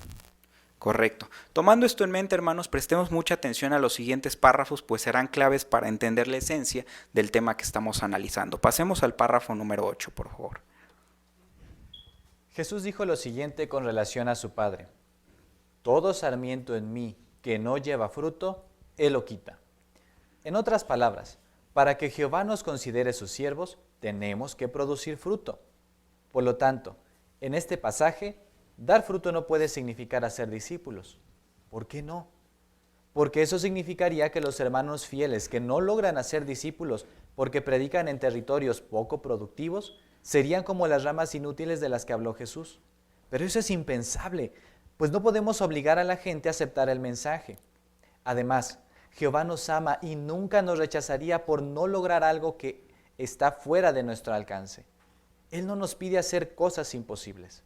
Correcto. Tomando esto en mente, hermanos, prestemos mucha atención a los siguientes párrafos, pues serán claves para entender la esencia del tema que estamos analizando. Pasemos al párrafo número 8, por favor. Jesús dijo lo siguiente con relación a su Padre. Todo sarmiento en mí que no lleva fruto, Él lo quita. En otras palabras, para que Jehová nos considere sus siervos, tenemos que producir fruto. Por lo tanto, en este pasaje, dar fruto no puede significar hacer discípulos. ¿Por qué no? Porque eso significaría que los hermanos fieles que no logran hacer discípulos porque predican en territorios poco productivos, serían como las ramas inútiles de las que habló Jesús. Pero eso es impensable, pues no podemos obligar a la gente a aceptar el mensaje. Además, Jehová nos ama y nunca nos rechazaría por no lograr algo que está fuera de nuestro alcance. Él no nos pide hacer cosas imposibles.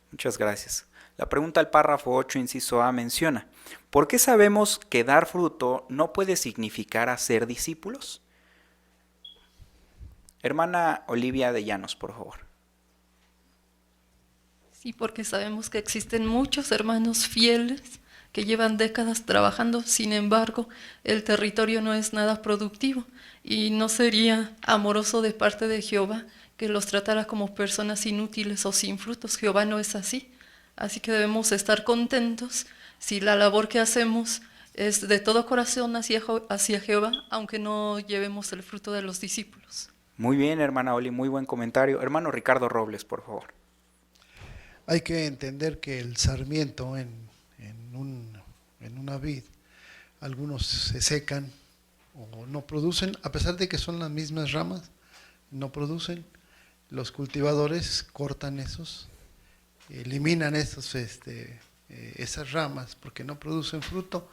Muchas gracias. La pregunta al párrafo 8, inciso A, menciona, ¿por qué sabemos que dar fruto no puede significar hacer discípulos? Hermana Olivia de Llanos, por favor. Sí, porque sabemos que existen muchos hermanos fieles que llevan décadas trabajando, sin embargo, el territorio no es nada productivo y no sería amoroso de parte de Jehová que los tratara como personas inútiles o sin frutos. Jehová no es así, así que debemos estar contentos si la labor que hacemos es de todo corazón hacia Jehová, aunque no llevemos el fruto de los discípulos. Muy bien, hermana Oli, muy buen comentario. Hermano Ricardo Robles, por favor. Hay que entender que el sarmiento en una vid, algunos se secan o no producen, a pesar de que son las mismas ramas, no producen. Los cultivadores cortan esos, eliminan esas ramas porque no producen fruto.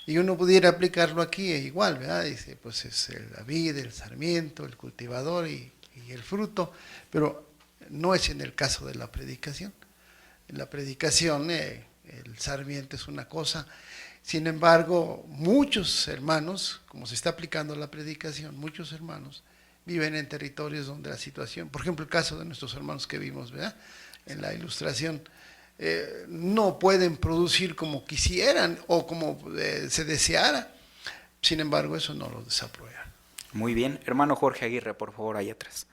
Y uno pudiera aplicarlo aquí igual, ¿verdad? Dice, pues es la vid, el sarmiento, el cultivador y el fruto, pero no es en el caso de la predicación. En la predicación el sarmiento es una cosa, sin embargo, muchos hermanos, como se está aplicando la predicación, muchos hermanos viven en territorios donde la situación, por ejemplo el caso de nuestros hermanos que vimos, ¿verdad?, en la ilustración, no pueden producir como quisieran o como se deseara, sin embargo eso no lo desaprueba. Muy bien, hermano Jorge Aguirre, por favor, ahí atrás.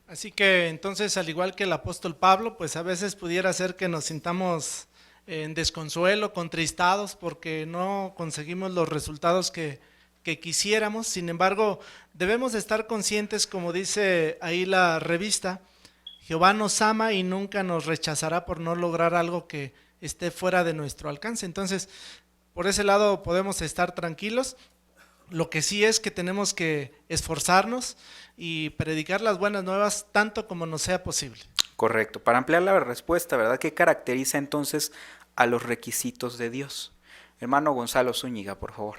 Así que entonces, al igual que el apóstol Pablo, pues a veces pudiera ser que nos sintamos en desconsuelo, contristados porque no conseguimos los resultados que quisiéramos. Sin embargo, debemos estar conscientes, como dice ahí la revista, Jehová nos ama y nunca nos rechazará por no lograr algo que esté fuera de nuestro alcance. Entonces, por ese lado podemos estar tranquilos. Lo que sí es que tenemos que esforzarnos y predicar las buenas nuevas tanto como nos sea posible. Correcto. Para ampliar la respuesta, ¿verdad?, ¿qué caracteriza entonces a los requisitos de Dios? Hermano Gonzalo Zúñiga, por favor.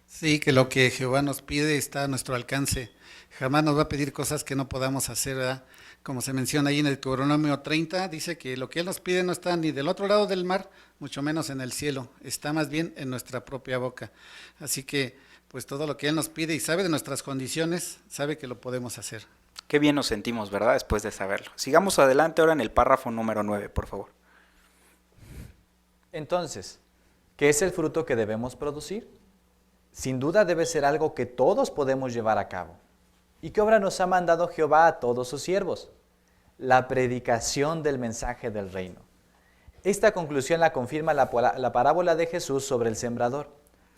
Sí, que lo que Jehová nos pide está a nuestro alcance. Jamás nos va a pedir cosas que no podamos hacer, ¿verdad? Como se menciona ahí en el Deuteronomio 30, dice que lo que Él nos pide no está ni del otro lado del mar, mucho menos en el cielo, está más bien en nuestra propia boca. Así que, pues todo lo que Él nos pide y sabe de nuestras condiciones, sabe que lo podemos hacer. Qué bien nos sentimos, ¿verdad?, después de saberlo. Sigamos adelante ahora en el párrafo número 9, por favor. Entonces, ¿qué es el fruto que debemos producir? Sin duda debe ser algo que todos podemos llevar a cabo. ¿Y qué obra nos ha mandado Jehová a todos sus siervos? La predicación del mensaje del reino. Esta conclusión la confirma la parábola de Jesús sobre el sembrador.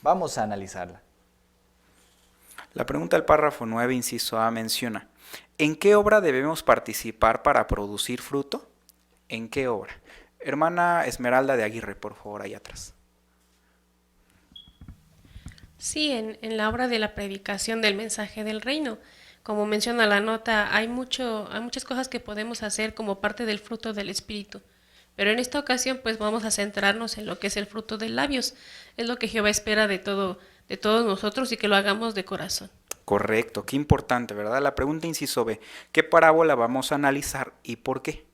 Vamos a analizarla. La pregunta del párrafo 9, inciso A, menciona: ¿en qué obra debemos participar para producir fruto? ¿En qué obra? Hermana Esmeralda de Aguirre, por favor, ahí atrás. Sí, en la obra de la predicación del mensaje del reino. Como menciona la nota, hay muchas cosas que podemos hacer como parte del fruto del Espíritu. Pero en esta ocasión pues vamos a centrarnos en lo que es el fruto de labios. Es lo que Jehová espera de todos nosotros y que lo hagamos de corazón. Correcto, qué importante, ¿verdad? La pregunta inciso B: ¿qué parábola vamos a analizar y por qué?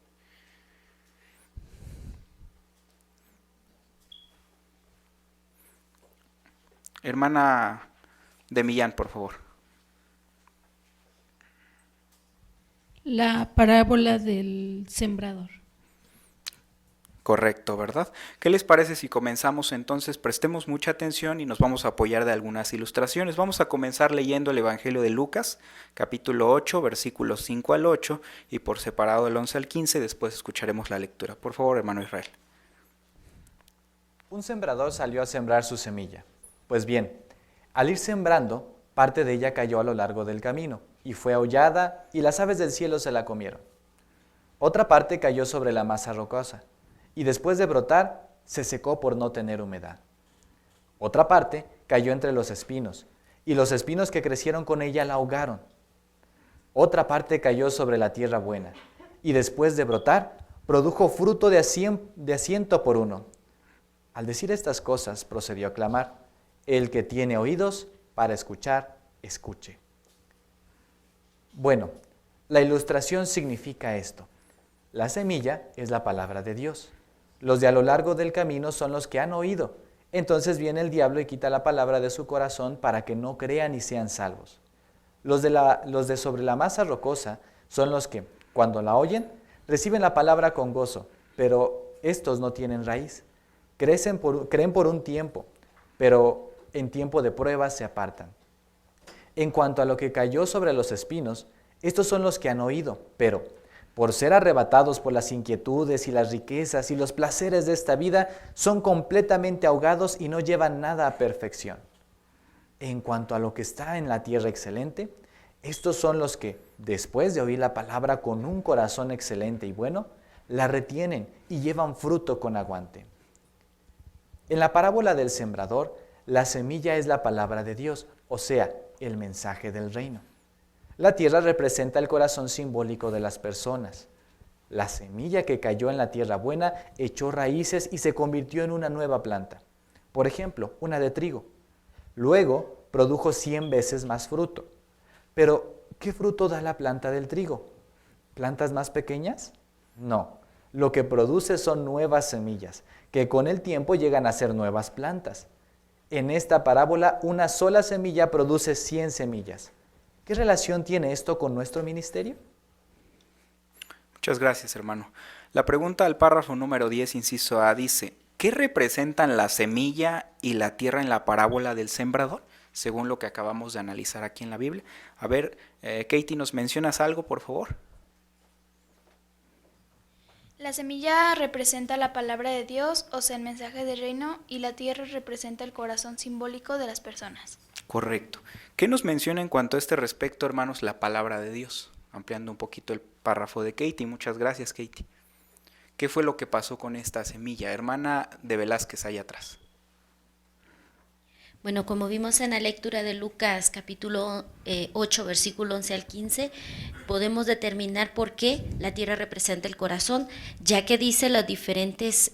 Hermana de Millán, por favor. La parábola del sembrador. Correcto, ¿verdad? ¿Qué les parece si comenzamos entonces? Prestemos mucha atención y nos vamos a apoyar de algunas ilustraciones. Vamos a comenzar leyendo el Evangelio de Lucas, capítulo 8, versículos 5 al 8, y por separado del 11 al 15, después escucharemos la lectura. Por favor, hermano Israel. Un sembrador salió a sembrar su semilla. Pues bien, al ir sembrando, parte de ella cayó a lo largo del camino, y fue aullada, y las aves del cielo se la comieron. Otra parte cayó sobre la masa rocosa, y después de brotar, se secó por no tener humedad. Otra parte cayó entre los espinos, y los espinos que crecieron con ella la ahogaron. Otra parte cayó sobre la tierra buena, y después de brotar, produjo fruto de a 100 por uno. Al decir estas cosas, procedió a clamar: el que tiene oídos para escuchar, escuche. Bueno, la ilustración significa esto. La semilla es la palabra de Dios. Los de a lo largo del camino son los que han oído. Entonces viene el diablo y quita la palabra de su corazón para que no crean y sean salvos. Los de sobre la masa rocosa son los que, cuando la oyen, reciben la palabra con gozo, pero estos no tienen raíz. Creen por un tiempo, pero en tiempo de prueba se apartan. En cuanto a lo que cayó sobre los espinos, estos son los que han oído, pero por ser arrebatados por las inquietudes y las riquezas y los placeres de esta vida, son completamente ahogados y no llevan nada a perfección. En cuanto a lo que está en la tierra excelente, estos son los que, después de oír la palabra con un corazón excelente y bueno, la retienen y llevan fruto con aguante. En la parábola del sembrador, la semilla es la palabra de Dios, o sea, el mensaje del reino. La tierra representa el corazón simbólico de las personas. La semilla que cayó en la tierra buena echó raíces y se convirtió en una nueva planta. Por ejemplo, una de trigo. Luego produjo 100 veces más fruto. Pero, ¿qué fruto da la planta del trigo? ¿Plantas más pequeñas? No. Lo que produce son nuevas semillas, que con el tiempo llegan a ser nuevas plantas. En esta parábola, una sola semilla produce 100 semillas. ¿Qué relación tiene esto con nuestro ministerio? Muchas gracias, hermano. La pregunta al párrafo número 10, inciso A, dice: ¿qué representan la semilla y la tierra en la parábola del sembrador? Según lo que acabamos de analizar aquí en la Biblia. A ver, Katie, ¿nos mencionas algo, por favor? La semilla representa la palabra de Dios, o sea, el mensaje del reino, y la tierra representa el corazón simbólico de las personas. Correcto. ¿Qué nos menciona en cuanto a este respecto, hermanos, la palabra de Dios? Ampliando un poquito el párrafo de Katie. Muchas gracias, Katie. ¿Qué fue lo que pasó con esta semilla? Hermana de Velázquez, ahí atrás. Bueno, como vimos en la lectura de Lucas capítulo 8, versículo 11 al 15, podemos determinar por qué la tierra representa el corazón, ya que dice los diferentes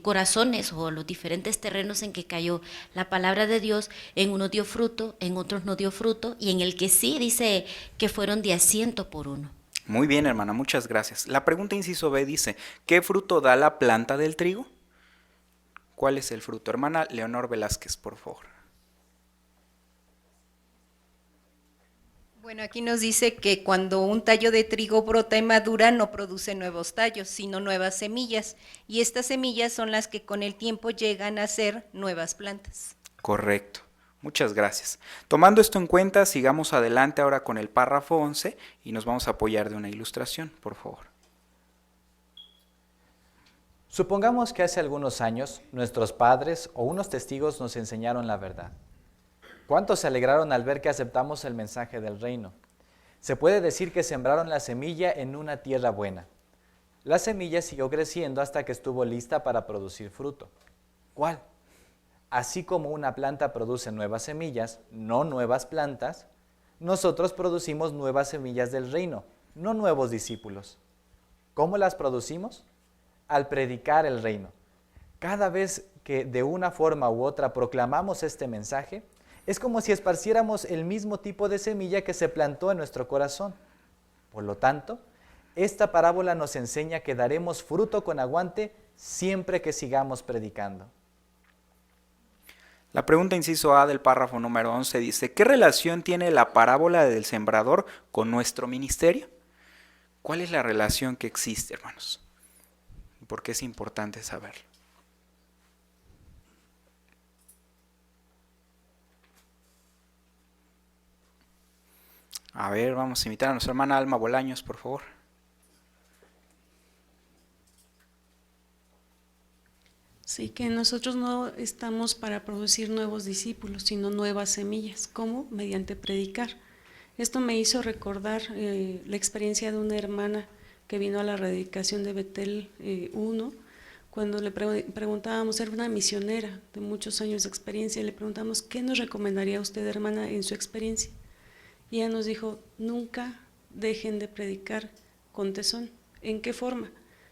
corazones o los diferentes terrenos en que cayó la palabra de Dios. En uno dio fruto, en otros no dio fruto, y en el que sí dice que fueron de a 100 por uno. Muy bien, hermana, muchas gracias. La pregunta inciso B dice: ¿qué fruto da la planta del trigo? ¿Cuál es el fruto? Hermana Leonor Velázquez, por favor. Bueno, aquí nos dice que cuando un tallo de trigo brota y madura no produce nuevos tallos, sino nuevas semillas, y estas semillas son las que con el tiempo llegan a ser nuevas plantas. Correcto, muchas gracias. Tomando esto en cuenta, sigamos adelante ahora con el párrafo 11 y nos vamos a apoyar de una ilustración, por favor. Supongamos que hace algunos años nuestros padres o unos testigos nos enseñaron la verdad. ¿Cuántos se alegraron al ver que aceptamos el mensaje del reino? Se puede decir que sembraron la semilla en una tierra buena. La semilla siguió creciendo hasta que estuvo lista para producir fruto. ¿Cuál? Así como una planta produce nuevas semillas, no nuevas plantas, nosotros producimos nuevas semillas del reino, no nuevos discípulos. ¿Cómo las producimos? Al predicar el reino. Cada vez que de una forma u otra proclamamos este mensaje, es como si esparciéramos el mismo tipo de semilla que se plantó en nuestro corazón. Por lo tanto, esta parábola nos enseña que daremos fruto con aguante siempre que sigamos predicando. La pregunta inciso A del párrafo número 11 dice, ¿qué relación tiene la parábola del sembrador con nuestro ministerio? ¿Cuál es la relación que existe, hermanos? ¿Por qué es importante saberlo? A ver, vamos a invitar a nuestra hermana Alma Bolaños, por favor. Sí, que nosotros no estamos para producir nuevos discípulos, sino nuevas semillas. ¿Cómo? Mediante predicar. Esto me hizo recordar la experiencia de una hermana que vino a la radicación de Betel 1, cuando le preguntábamos, era una misionera de muchos años de experiencia, y le preguntamos, ¿qué nos recomendaría usted, hermana, en su experiencia? Y ella nos dijo, nunca dejen de predicar con tesón. ¿En qué forma?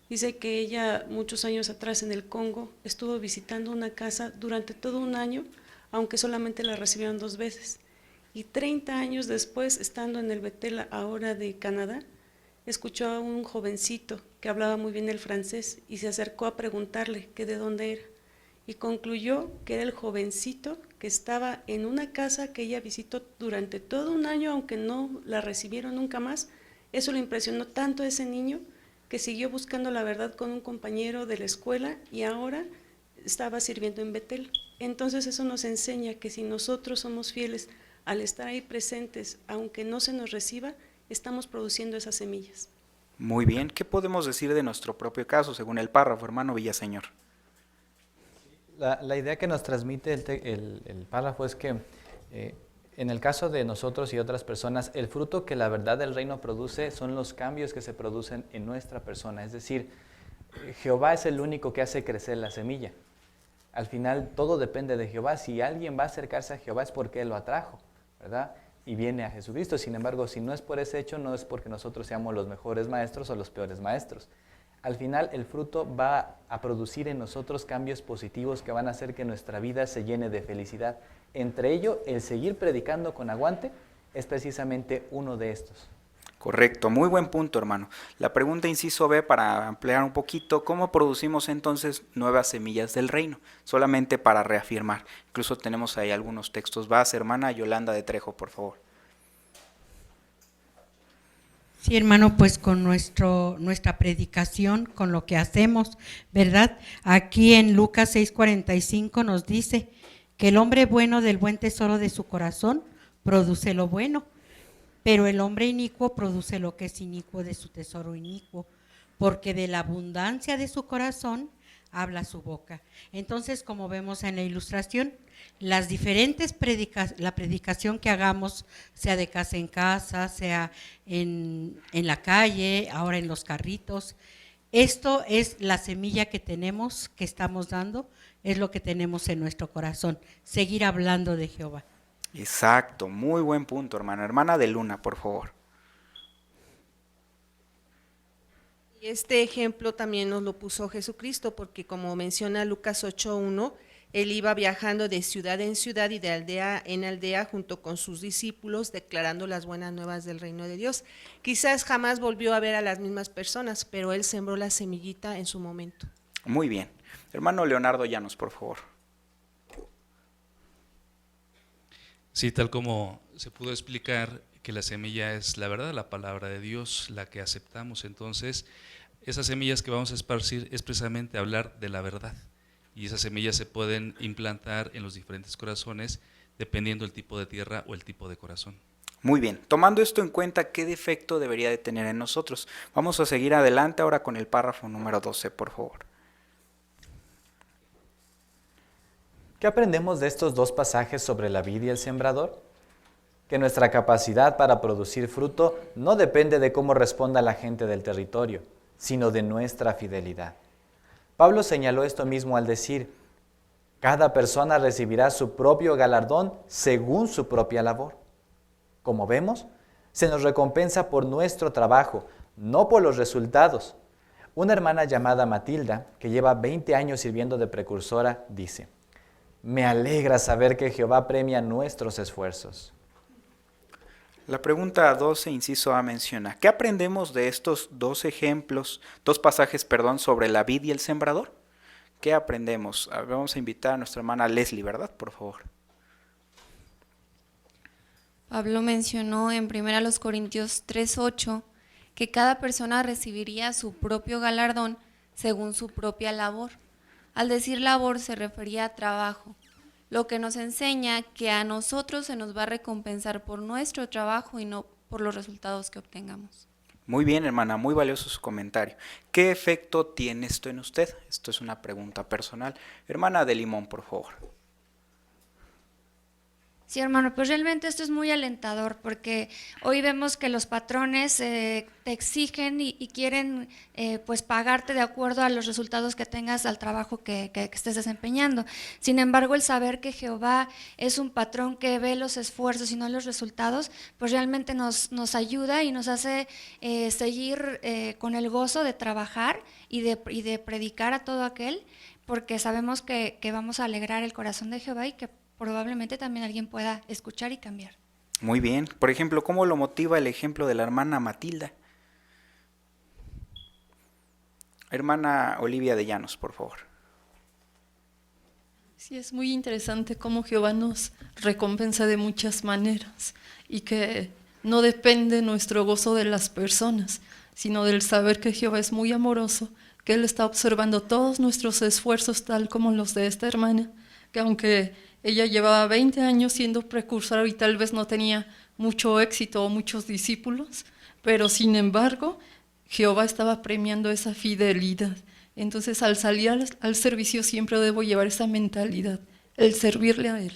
Dice que ella muchos años atrás en el Congo estuvo visitando una casa durante todo un año, aunque solamente la recibieron 2 veces. Y 30 años después, estando en el Betel ahora de Canadá, escuchó a un jovencito que hablaba muy bien el francés y se acercó a preguntarle que de dónde era. Y concluyó que era el jovencito que estaba en una casa que ella visitó durante todo un año, aunque no la recibieron nunca más. Eso le impresionó tanto a ese niño que siguió buscando la verdad con un compañero de la escuela y ahora estaba sirviendo en Betel. Entonces eso nos enseña que si nosotros somos fieles al estar ahí presentes, aunque no se nos reciba, estamos produciendo esas semillas. Muy bien, ¿qué podemos decir de nuestro propio caso, según el párrafo, hermano Villaseñor? La idea que nos transmite el párrafo es que en el caso de nosotros y otras personas, el fruto que la verdad del reino produce son los cambios que se producen en nuestra persona. Es decir, Jehová es el único que hace crecer la semilla. Al final todo depende de Jehová. Si alguien va a acercarse a Jehová es porque Él lo atrajo, ¿verdad? Y viene a Jesucristo. Sin embargo, si no es por ese hecho, no es porque nosotros seamos los mejores maestros o los peores maestros. Al final el fruto va a producir en nosotros cambios positivos que van a hacer que nuestra vida se llene de felicidad. Entre ello, el seguir predicando con aguante es precisamente uno de estos. Correcto, muy buen punto, hermano. La pregunta inciso B, para ampliar un poquito, ¿cómo producimos entonces nuevas semillas del reino? Solamente para reafirmar. Incluso tenemos ahí algunos textos base. Hermana Yolanda de Trejo, por favor. Sí, hermano, pues con nuestra predicación, con lo que hacemos, ¿verdad? Aquí en Lucas 6:45 nos dice que el hombre bueno del buen tesoro de su corazón produce lo bueno, pero el hombre inicuo produce lo que es inicuo de su tesoro inicuo, porque de la abundancia de su corazón habla su boca. Entonces, como vemos en la ilustración, las diferentes la predicación que hagamos, sea de casa en casa, sea en la calle, ahora en los carritos, esto es la semilla que tenemos, que estamos dando, es lo que tenemos en nuestro corazón, seguir hablando de Jehová. Exacto, muy buen punto, hermana. Hermana de Luna, por favor. Y este ejemplo también nos lo puso Jesucristo, porque como menciona Lucas 8:1, Él iba viajando de ciudad en ciudad y de aldea en aldea junto con sus discípulos, declarando las buenas nuevas del reino de Dios. Quizás jamás volvió a ver a las mismas personas, pero Él sembró la semillita en su momento. Muy bien. Hermano Leonardo Llanos, por favor. Sí, tal como se pudo explicar que la semilla es la verdad, la palabra de Dios, la que aceptamos, entonces esas semillas que vamos a esparcir es precisamente hablar de la verdad. Y esas semillas se pueden implantar en los diferentes corazones dependiendo del tipo de tierra o el tipo de corazón. Muy bien, tomando esto en cuenta, ¿qué defecto debería de tener en nosotros? Vamos a seguir adelante ahora con el párrafo número 12, por favor. ¿Qué aprendemos de estos dos pasajes sobre la vid y el sembrador? Que nuestra capacidad para producir fruto no depende de cómo responda la gente del territorio, sino de nuestra fidelidad. Pablo señaló esto mismo al decir: cada persona recibirá su propio galardón según su propia labor. Como vemos, se nos recompensa por nuestro trabajo, no por los resultados. Una hermana llamada Matilda, que lleva 20 años sirviendo de precursora, dice: me alegra saber que Jehová premia nuestros esfuerzos. La pregunta 12, inciso A, menciona: ¿qué aprendemos de estos dos pasajes, sobre la vid y el sembrador? ¿Qué aprendemos? Vamos a invitar a nuestra hermana Leslie, ¿verdad? Por favor. Pablo mencionó en 1 Corintios 3:8 que cada persona recibiría su propio galardón según su propia labor. Al decir labor se refería a trabajo, lo que nos enseña que a nosotros se nos va a recompensar por nuestro trabajo y no por los resultados que obtengamos. Muy bien, hermana, muy valioso su comentario. ¿Qué efecto tiene esto en usted? Esto es una pregunta personal. Hermana de Limón, por favor. Sí, hermano, pues realmente esto es muy alentador porque hoy vemos que los patrones te exigen y quieren pues pagarte de acuerdo a los resultados que tengas al trabajo que estés desempeñando. Sin embargo, el saber que Jehová es un patrón que ve los esfuerzos y no los resultados, pues realmente nos ayuda y nos hace seguir con el gozo de trabajar y de predicar a todo aquel, porque sabemos que vamos a alegrar el corazón de Jehová y que probablemente también alguien pueda escuchar y cambiar. Muy bien. Por ejemplo, ¿cómo lo motiva el ejemplo de la hermana Matilda? Hermana Olivia de Llanos, por favor. Sí, es muy interesante cómo Jehová nos recompensa de muchas maneras y que no depende nuestro gozo de las personas, sino del saber que Jehová es muy amoroso, que Él está observando todos nuestros esfuerzos tal como los de esta hermana, que aunque ella llevaba 20 años siendo precursora y tal vez no tenía mucho éxito o muchos discípulos, pero sin embargo, Jehová estaba premiando esa fidelidad. Entonces, al salir al servicio siempre debo llevar esa mentalidad, el servirle a Él.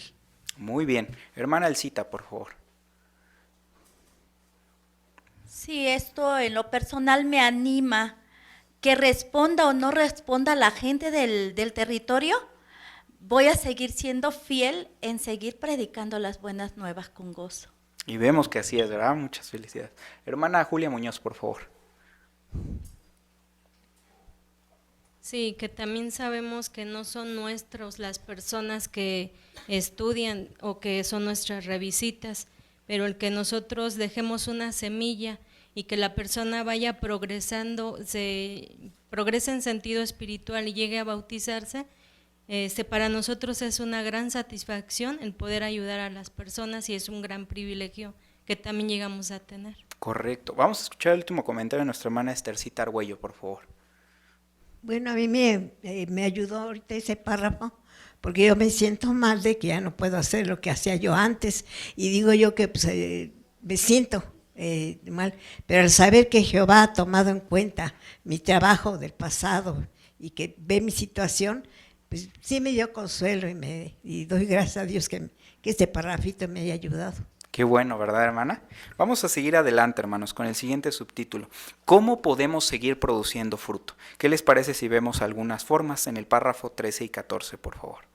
Muy bien. Hermana Elcita, por favor. Sí, esto en lo personal me anima, que responda o no responda la gente del territorio. Voy a seguir siendo fiel en seguir predicando las buenas nuevas con gozo. Y vemos que así es, ¿verdad? Muchas felicidades. Hermana Julia Muñoz, por favor. Sí, que también sabemos que no son nuestros las personas que estudian o que son nuestras revisitas, pero el que nosotros dejemos una semilla y que la persona vaya progresando, progrese en sentido espiritual y llegue a bautizarse, para nosotros es una gran satisfacción el poder ayudar a las personas y es un gran privilegio que también llegamos a tener. Correcto. Vamos a escuchar el último comentario de nuestra hermana Estercita Argüello, por favor. Bueno, a mí me ayudó ahorita ese párrafo, porque yo me siento mal de que ya no puedo hacer lo que hacía yo antes, y digo yo que pues, me siento mal, pero al saber que Jehová ha tomado en cuenta mi trabajo del pasado y que ve mi situación, pues sí me dio consuelo y doy gracias a Dios que este parrafito me haya ayudado. Qué bueno, ¿verdad, hermana? Vamos a seguir adelante, hermanos, con el siguiente subtítulo. ¿Cómo podemos seguir produciendo fruto? ¿Qué les parece si vemos algunas formas en el párrafo 13 y 14, por favor?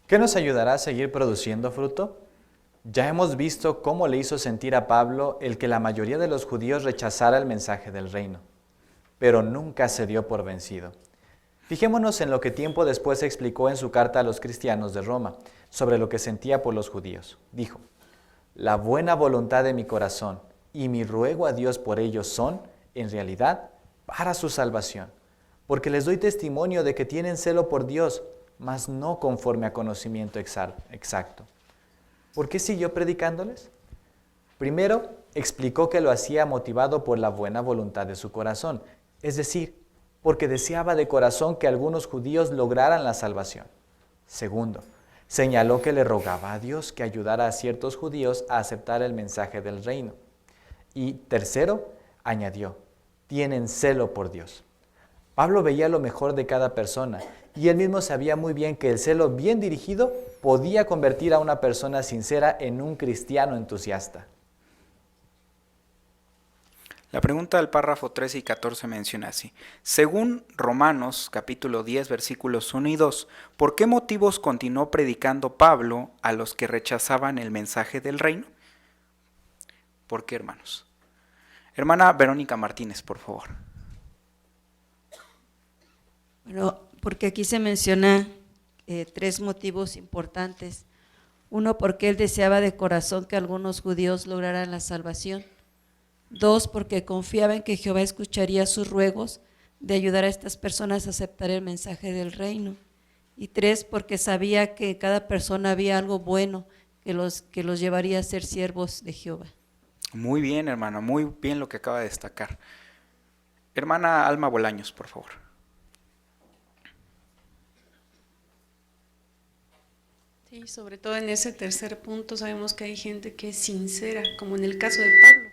¿Qué nos ayudará a seguir produciendo fruto? Ya hemos visto cómo le hizo sentir a Pablo el que la mayoría de los judíos rechazara el mensaje del reino, pero nunca se dio por vencido. Fijémonos en lo que tiempo después explicó en su carta a los cristianos de Roma sobre lo que sentía por los judíos. Dijo: la buena voluntad de mi corazón y mi ruego a Dios por ellos son, en realidad, para su salvación, porque les doy testimonio de que tienen celo por Dios, mas no conforme a conocimiento exacto. ¿Por qué siguió predicándoles? Primero, explicó que lo hacía motivado por la buena voluntad de su corazón, es decir, porque deseaba de corazón que algunos judíos lograran la salvación. Segundo, señaló que le rogaba a Dios que ayudara a ciertos judíos a aceptar el mensaje del reino. Y tercero, añadió: tienen celo por Dios. Pablo veía lo mejor de cada persona y él mismo sabía muy bien que el celo bien dirigido podía convertir a una persona sincera en un cristiano entusiasta. La pregunta del párrafo 13 y 14 menciona así: según Romanos capítulo 10 versículos 1 y 2, ¿por qué motivos continuó predicando Pablo a los que rechazaban el mensaje del reino? ¿Por qué, hermanos? Hermana Verónica Martínez, por favor. Bueno, porque aquí se menciona 3 motivos importantes. Uno, porque él deseaba de corazón que algunos judíos lograran la salvación. 2, porque confiaba en que Jehová escucharía sus ruegos de ayudar a estas personas a aceptar el mensaje del reino. Y 3, porque sabía que en cada persona había algo bueno que los llevaría a ser siervos de Jehová. Muy bien, hermano, muy bien lo que acaba de destacar. Hermana Alma Bolaños, por favor. Sí, sobre todo en ese tercer punto sabemos que hay gente que es sincera, como en el caso de Pablo.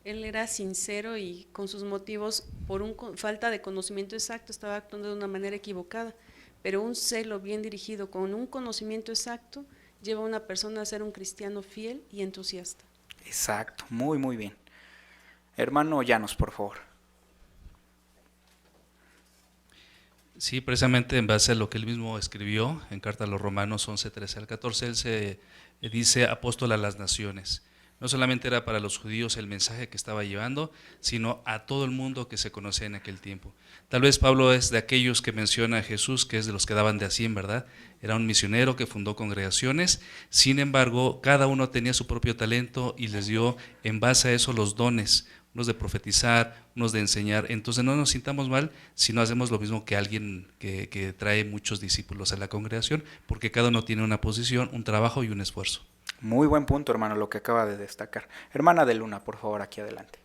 Él era sincero y con sus motivos, por falta de conocimiento exacto, estaba actuando de una manera equivocada, pero un celo bien dirigido con un conocimiento exacto lleva a una persona a ser un cristiano fiel y entusiasta. Exacto, muy muy bien. Hermano Llanos, por favor. Sí, precisamente en base a lo que él mismo escribió en Carta a los Romanos 11, 13 al 14, él se dice apóstol a las naciones. No solamente era para los judíos el mensaje que estaba llevando, sino a todo el mundo que se conocía en aquel tiempo. Tal vez Pablo es de aquellos que menciona a Jesús, que es de los que daban de a 100, ¿verdad? Era un misionero que fundó congregaciones, sin embargo, cada uno tenía su propio talento y les dio en base a eso los dones, unos de profetizar, unos de enseñar. Entonces no nos sintamos mal si no hacemos lo mismo que alguien que trae muchos discípulos a la congregación, porque cada uno tiene una posición, un trabajo y un esfuerzo. Muy buen punto, hermano, lo que acaba de destacar. Hermana de Luna, por favor, aquí adelante.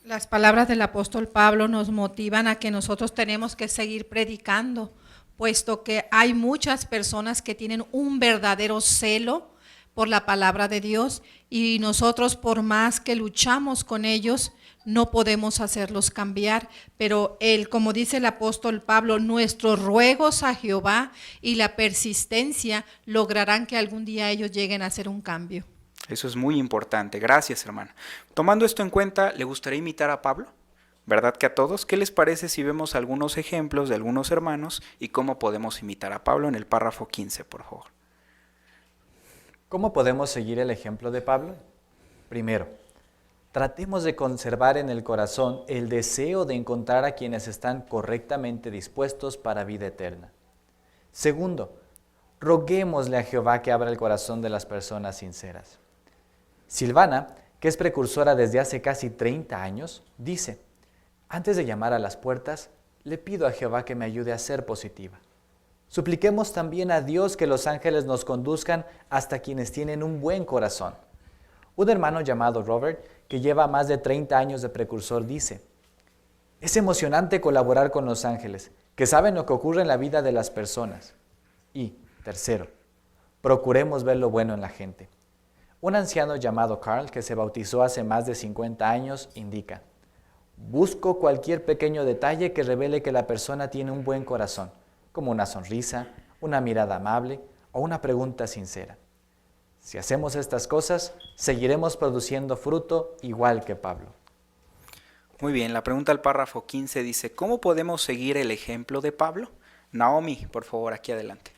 Las palabras del apóstol Pablo nos motivan a que nosotros tenemos que seguir predicando, puesto que hay muchas personas que tienen un verdadero celo por la palabra de Dios y nosotros, por más que luchamos con ellos, no podemos hacerlos cambiar, pero él, como dice el apóstol Pablo, nuestros ruegos a Jehová y la persistencia lograrán que algún día ellos lleguen a hacer un cambio. Eso es muy importante. Gracias, hermana. Tomando esto en cuenta, ¿le gustaría imitar a Pablo? ¿Verdad que a todos? ¿Qué les parece si vemos algunos ejemplos de algunos hermanos y cómo podemos imitar a Pablo en el párrafo 15, por favor? ¿Cómo podemos seguir el ejemplo de Pablo? Primero, tratemos de conservar en el corazón el deseo de encontrar a quienes están correctamente dispuestos para vida eterna. Segundo, roguémosle a Jehová que abra el corazón de las personas sinceras. Silvana, que es precursora desde hace casi 30 años, dice: antes de llamar a las puertas, le pido a Jehová que me ayude a ser positiva. Supliquemos también a Dios que los ángeles nos conduzcan hasta quienes tienen un buen corazón. Un hermano llamado Robert, que lleva más de 30 años de precursor, dice: es emocionante colaborar con los ángeles, que saben lo que ocurre en la vida de las personas. Y, tercero, procuremos ver lo bueno en la gente. Un anciano llamado Carl, que se bautizó hace más de 50 años, indica: busco cualquier pequeño detalle que revele que la persona tiene un buen corazón, como una sonrisa, una mirada amable o una pregunta sincera. Si hacemos estas cosas, seguiremos produciendo fruto igual que Pablo. Muy bien, la pregunta al párrafo 15 dice: ¿cómo podemos seguir el ejemplo de Pablo? Naomi, por favor, aquí adelante.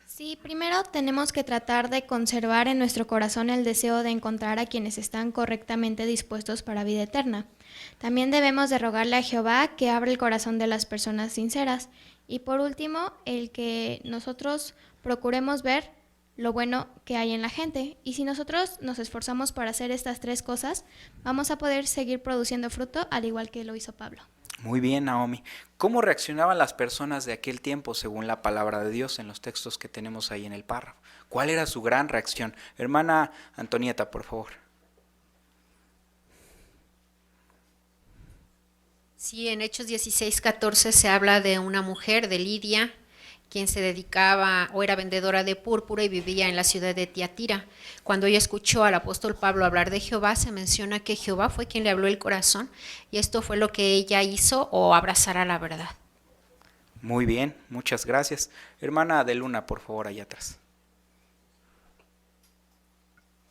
Sí, primero tenemos que tratar de conservar en nuestro corazón el deseo de encontrar a quienes están correctamente dispuestos para vida eterna. También debemos de rogarle a Jehová que abra el corazón de las personas sinceras. Y por último, el que nosotros procuremos ver lo bueno que hay en la gente. Y si nosotros nos esforzamos para hacer estas 3 cosas, vamos a poder seguir produciendo fruto al igual que lo hizo Pablo. Muy bien, Naomi. ¿Cómo reaccionaban las personas de aquel tiempo según la palabra de Dios en los textos que tenemos ahí en el párrafo? ¿Cuál era su gran reacción? Hermana Antonieta, por favor. Sí, en Hechos 16:14 se habla de una mujer, de Lidia, quien se dedicaba o era vendedora de púrpura y vivía en la ciudad de Tiatira. Cuando ella escuchó al apóstol Pablo hablar de Jehová, se menciona que Jehová fue quien le habló el corazón y esto fue lo que ella hizo, o abrazar a la verdad. Muy bien, muchas gracias. Hermana de Luna, por favor, allá atrás.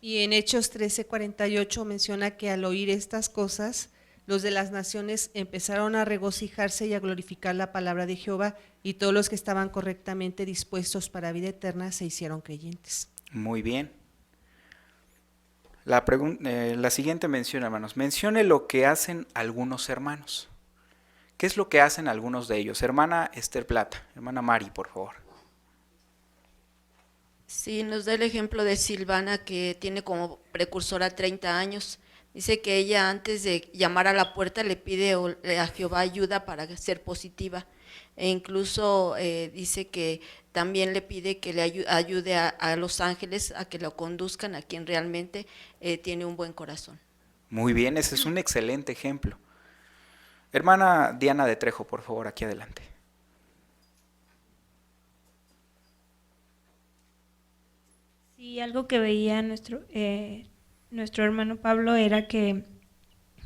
Y en Hechos 13:48 menciona que al oír estas cosas, los de las naciones empezaron a regocijarse y a glorificar la palabra de Jehová, y todos los que estaban correctamente dispuestos para vida eterna se hicieron creyentes. Muy bien. La siguiente mención, hermanos. Mencione lo que hacen algunos hermanos. ¿Qué es lo que hacen algunos de ellos? Hermana Esther Plata, hermana Mari, por favor. Sí, nos da el ejemplo de Silvana, que tiene como precursora 30 años. Dice que ella, antes de llamar a la puerta, le pide a Jehová ayuda para ser positiva. E incluso dice que también le pide que le ayude a los ángeles a que lo conduzcan a quien realmente tiene un buen corazón. Muy bien, ese es un excelente ejemplo. Hermana Diana de Trejo, por favor, aquí adelante. Sí, algo que veía nuestro hermano Pablo era que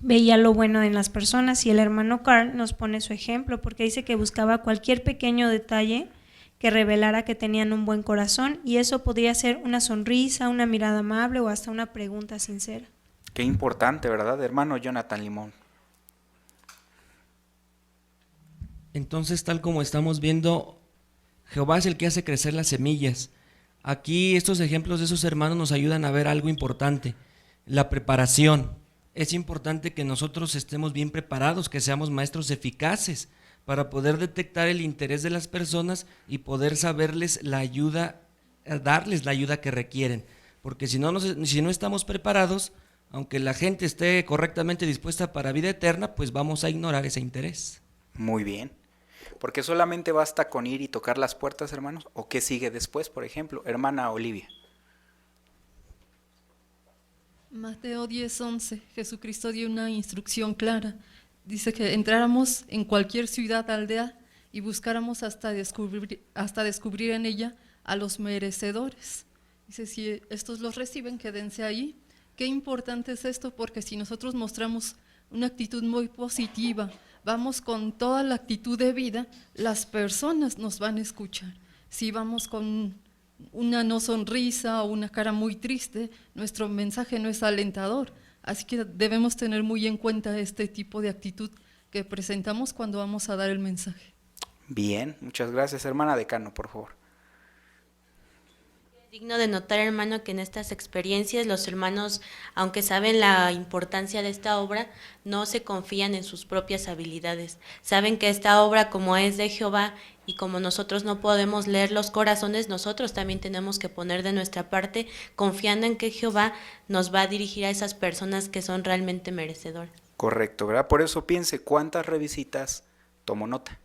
veía lo bueno en las personas, y el hermano Carl nos pone su ejemplo porque dice que buscaba cualquier pequeño detalle que revelara que tenían un buen corazón, y eso podría ser una sonrisa, una mirada amable o hasta una pregunta sincera. Qué importante, ¿verdad, hermano Jonathan Limón? Entonces, tal como estamos viendo, Jehová es el que hace crecer las semillas. Aquí estos ejemplos de esos hermanos nos ayudan a ver algo importante, la preparación. Es importante que nosotros estemos bien preparados, que seamos maestros eficaces para poder detectar el interés de las personas y poder saberles la ayuda, darles la ayuda que requieren. Porque si no estamos preparados, aunque la gente esté correctamente dispuesta para vida eterna, pues vamos a ignorar ese interés. Muy bien. Porque solamente basta con ir y tocar las puertas, hermanos, ¿o qué sigue después, por ejemplo? Hermana Olivia. Mateo 10:11, Jesucristo dio una instrucción clara. Dice que entráramos en cualquier ciudad, aldea, y buscáramos hasta descubrir en ella a los merecedores. Dice, si estos los reciben, quédense ahí. Qué importante es esto, porque si nosotros mostramos una actitud muy positiva, vamos con toda la actitud de vida, las personas nos van a escuchar. Si vamos con una no sonrisa o una cara muy triste, nuestro mensaje no es alentador. Así que debemos tener muy en cuenta este tipo de actitud que presentamos cuando vamos a dar el mensaje. Bien, muchas gracias. Hermana Decano, por favor. Digno de notar, hermano, que en estas experiencias los hermanos, aunque saben la importancia de esta obra, no se confían en sus propias habilidades. Saben que esta obra, como es de Jehová y como nosotros no podemos leer los corazones, nosotros también tenemos que poner de nuestra parte, confiando en que Jehová nos va a dirigir a esas personas que son realmente merecedoras. Correcto, ¿verdad? Por eso piense cuántas revisitas tomo nota.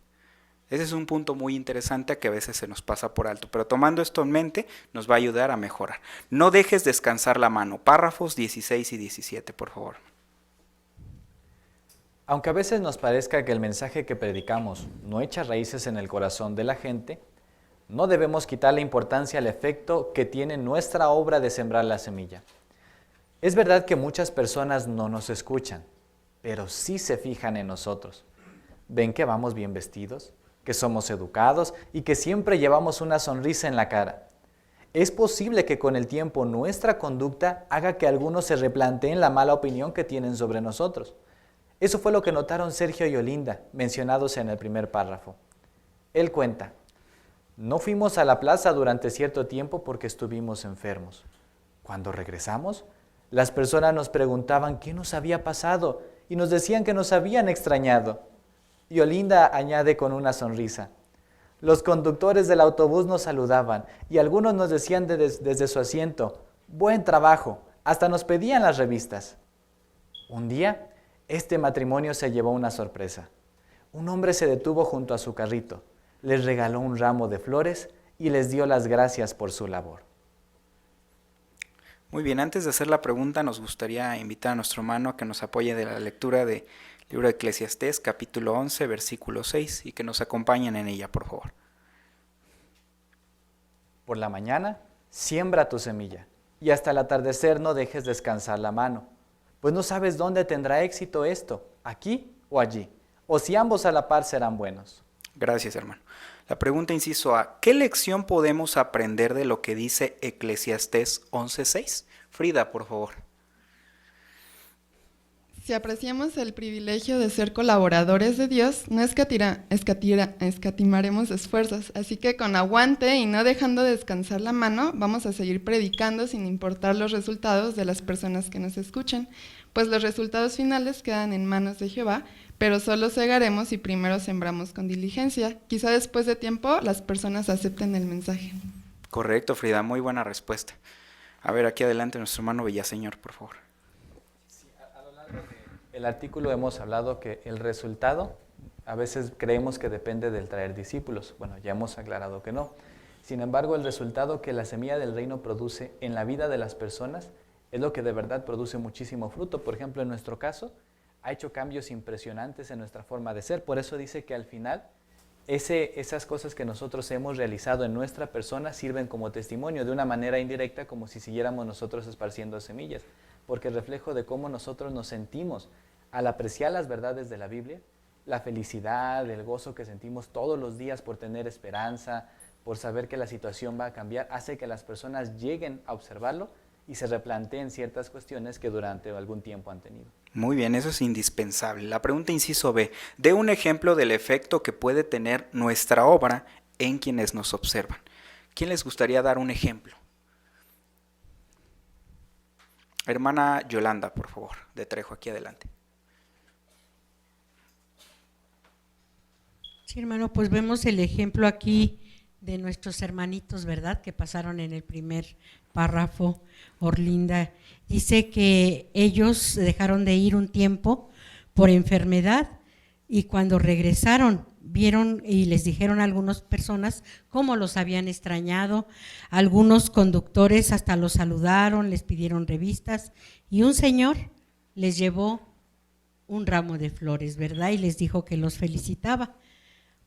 Ese es un punto muy interesante que a veces se nos pasa por alto, pero tomando esto en mente nos va a ayudar a mejorar. No dejes descansar la mano. Párrafos 16 y 17, por favor. Aunque a veces nos parezca que el mensaje que predicamos no echa raíces en el corazón de la gente, no debemos quitar la importancia al efecto que tiene nuestra obra de sembrar la semilla. Es verdad que muchas personas no nos escuchan, pero sí se fijan en nosotros. Ven que vamos bien vestidos, que somos educados y que siempre llevamos una sonrisa en la cara. Es posible que con el tiempo nuestra conducta haga que algunos se replanteen la mala opinión que tienen sobre nosotros. Eso fue lo que notaron Sergio y Olinda, mencionados en el primer párrafo. Él cuenta, no fuimos a la plaza durante cierto tiempo porque estuvimos enfermos. Cuando regresamos, las personas nos preguntaban qué nos había pasado y nos decían que nos habían extrañado. Y Olinda añade con una sonrisa, los conductores del autobús nos saludaban y algunos nos decían desde su asiento, buen trabajo, hasta nos pedían las revistas. Un día, este matrimonio se llevó una sorpresa. Un hombre se detuvo junto a su carrito, les regaló un ramo de flores y les dio las gracias por su labor. Muy bien, antes de hacer la pregunta nos gustaría invitar a nuestro hermano a que nos apoye de la lectura del libro de Eclesiastés, capítulo 11, versículo 6, y que nos acompañen en ella, por favor. Por la mañana, siembra tu semilla, y hasta el atardecer no dejes descansar la mano, pues no sabes dónde tendrá éxito esto, aquí o allí, o si ambos a la par serán buenos. Gracias, hermano. La pregunta inciso A, ¿qué lección podemos aprender de lo que dice Eclesiastés 11:6? Frida, por favor. Si apreciamos el privilegio de ser colaboradores de Dios, no escatimaremos esfuerzos, así que con aguante y no dejando descansar la mano, vamos a seguir predicando sin importar los resultados de las personas que nos escuchan, pues los resultados finales quedan en manos de Jehová, pero solo segaremos si primero sembramos con diligencia. Quizá después de tiempo las personas acepten el mensaje. Correcto, Frida, muy buena respuesta. A ver, aquí adelante nuestro hermano Villaseñor, por favor. El artículo hemos hablado que el resultado, a veces creemos que depende del traer discípulos. Bueno, ya hemos aclarado que no. Sin embargo, el resultado que la semilla del reino produce en la vida de las personas es lo que de verdad produce muchísimo fruto. Por ejemplo, en nuestro caso, ha hecho cambios impresionantes en nuestra forma de ser. Por eso dice que al final, esas cosas que nosotros hemos realizado en nuestra persona sirven como testimonio de una manera indirecta, como si siguiéramos nosotros esparciendo semillas. Porque el reflejo de cómo nosotros nos sentimos al apreciar las verdades de la Biblia, la felicidad, el gozo que sentimos todos los días por tener esperanza, por saber que la situación va a cambiar, hace que las personas lleguen a observarlo y se replanteen ciertas cuestiones que durante algún tiempo han tenido. Muy bien, eso es indispensable. La pregunta inciso B, dé un ejemplo del efecto que puede tener nuestra obra en quienes nos observan. ¿Quién les gustaría dar un ejemplo? Hermana Yolanda, por favor, de Trejo, aquí adelante. Sí, hermano, pues vemos el ejemplo aquí de nuestros hermanitos, ¿verdad?, que pasaron en el primer párrafo. Orlinda dice que ellos dejaron de ir un tiempo por enfermedad y cuando regresaron vieron y les dijeron a algunas personas cómo los habían extrañado. Algunos conductores hasta los saludaron, les pidieron revistas y un señor les llevó un ramo de flores, ¿verdad? Y les dijo que los felicitaba.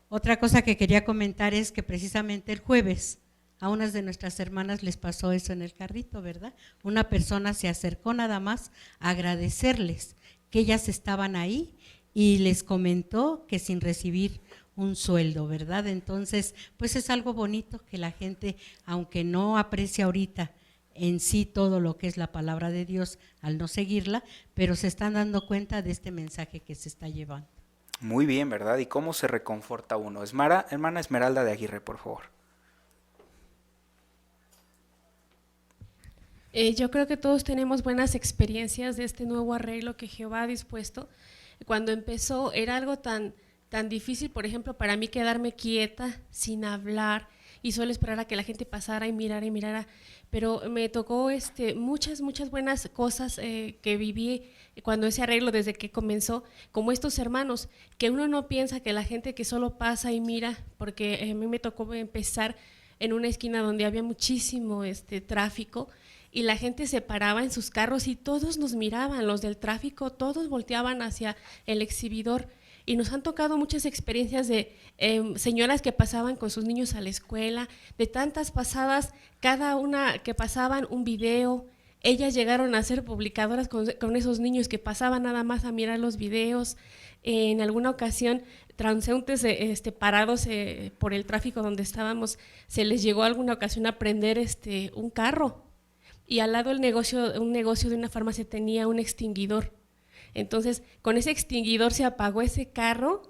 Otra cosa que quería comentar es que precisamente el jueves a unas de nuestras hermanas les pasó eso en el carrito, ¿verdad? Una persona se acercó nada más a agradecerles que ellas estaban ahí y les comentó que sin recibir un sueldo, ¿verdad? Entonces, pues es algo bonito que la gente, aunque no aprecia ahorita en sí todo lo que es la palabra de Dios al no seguirla, pero se están dando cuenta de este mensaje que se está llevando. Muy bien, ¿verdad? ¿Y cómo se reconforta uno? Hermana Esmeralda de Aguirre, por favor. Yo creo que todos tenemos buenas experiencias de este nuevo arreglo que Jehová ha dispuesto. Cuando empezó era algo tan difícil, por ejemplo, para mí quedarme quieta, sin hablar, y solo esperar a que la gente pasara y mirara, pero me tocó muchas buenas cosas que viví cuando ese arreglo desde que comenzó, como estos hermanos, que uno no piensa que la gente que solo pasa y mira, porque a mí me tocó empezar en una esquina donde había muchísimo tráfico, y la gente se paraba en sus carros y todos nos miraban, los del tráfico, todos volteaban hacia el exhibidor. Y nos han tocado muchas experiencias de señoras que pasaban con sus niños a la escuela, de tantas pasadas, cada una que pasaban un video. Ellas llegaron a ser publicadoras con esos niños que pasaban nada más a mirar los videos. En alguna ocasión, transeúntes parados por el tráfico donde estábamos, se les llegó alguna ocasión a prender un carro. Y al lado un negocio de una farmacia tenía un extinguidor. Entonces, con ese extinguidor se apagó ese carro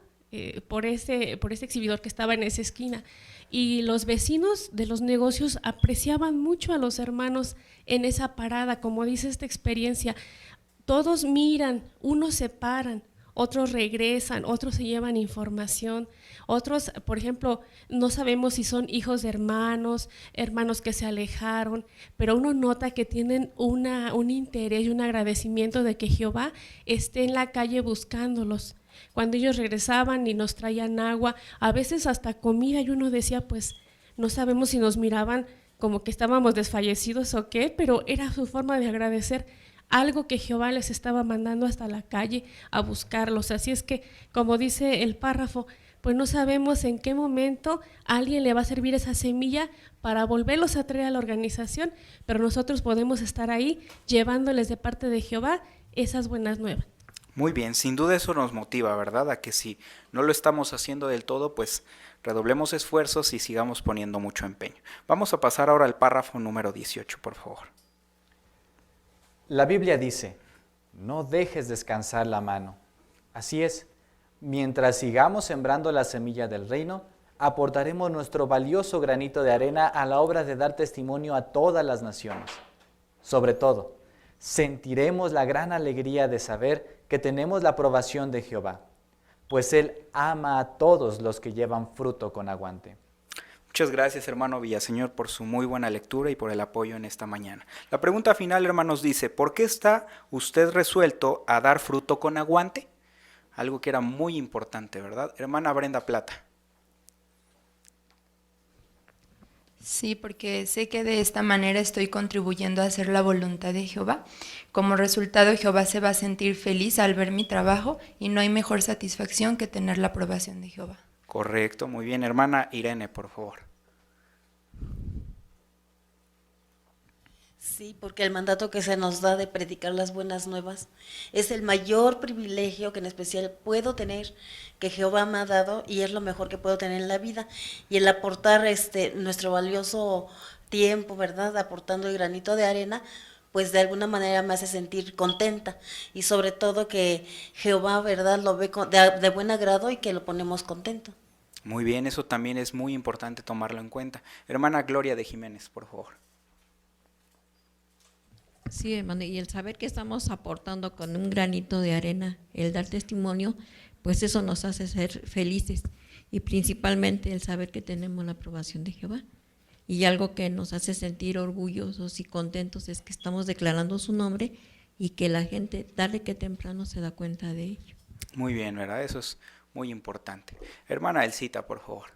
por ese exhibidor que estaba en esa esquina. Y los vecinos de los negocios apreciaban mucho a los hermanos en esa parada, como dice esta experiencia. Todos miran, unos se paran, otros regresan, otros se llevan información, otros, por ejemplo, no sabemos si son hijos de hermanos que se alejaron, pero uno nota que tienen un interés y un agradecimiento de que Jehová esté en la calle buscándolos. Cuando ellos regresaban y nos traían agua, a veces hasta comida, y uno decía, pues no sabemos si nos miraban como que estábamos desfallecidos o qué, pero era su forma de agradecer algo que Jehová les estaba mandando hasta la calle a buscarlos. Así es que, como dice el párrafo, pues no sabemos en qué momento a alguien le va a servir esa semilla para volverlos a traer a la organización, pero nosotros podemos estar ahí llevándoles de parte de Jehová esas buenas nuevas. Muy bien, sin duda eso nos motiva, ¿verdad? A que si no lo estamos haciendo del todo, pues redoblemos esfuerzos y sigamos poniendo mucho empeño. Vamos a pasar ahora al párrafo número 18, por favor. La Biblia dice, no dejes descansar la mano. Así es, mientras sigamos sembrando la semilla del reino, aportaremos nuestro valioso granito de arena a la obra de dar testimonio a todas las naciones. Sobre todo, sentiremos la gran alegría de saber que tenemos la aprobación de Jehová, pues Él ama a todos los que llevan fruto con aguante. Muchas gracias, hermano Villaseñor, por su muy buena lectura y por el apoyo en esta mañana. La pregunta final, hermanos, dice, ¿por qué está usted resuelto a dar fruto con aguante? Algo que era muy importante, ¿verdad? Hermana Brenda Plata. Sí, porque sé que de esta manera estoy contribuyendo a hacer la voluntad de Jehová. Como resultado, Jehová se va a sentir feliz al ver mi trabajo y no hay mejor satisfacción que tener la aprobación de Jehová. Correcto, muy bien. Hermana Irene, por favor. Sí, porque el mandato que se nos da de predicar las buenas nuevas es el mayor privilegio que en especial puedo tener, que Jehová me ha dado y es lo mejor que puedo tener en la vida. Y el aportar nuestro valioso tiempo, ¿verdad? Aportando el granito de arena, pues de alguna manera me hace sentir contenta y sobre todo que Jehová, ¿verdad? Lo ve de buen agrado y que lo ponemos contento. Muy bien, eso también es muy importante tomarlo en cuenta. Hermana Gloria de Jiménez, por favor. Sí, hermano, y el saber que estamos aportando con un granito de arena, el dar testimonio, pues eso nos hace ser felices y principalmente el saber que tenemos la aprobación de Jehová. Y algo que nos hace sentir orgullosos y contentos es que estamos declarando su nombre y que la gente tarde que temprano se da cuenta de ello. Muy bien, ¿verdad? Eso es muy importante. Hermana Elcita, por favor.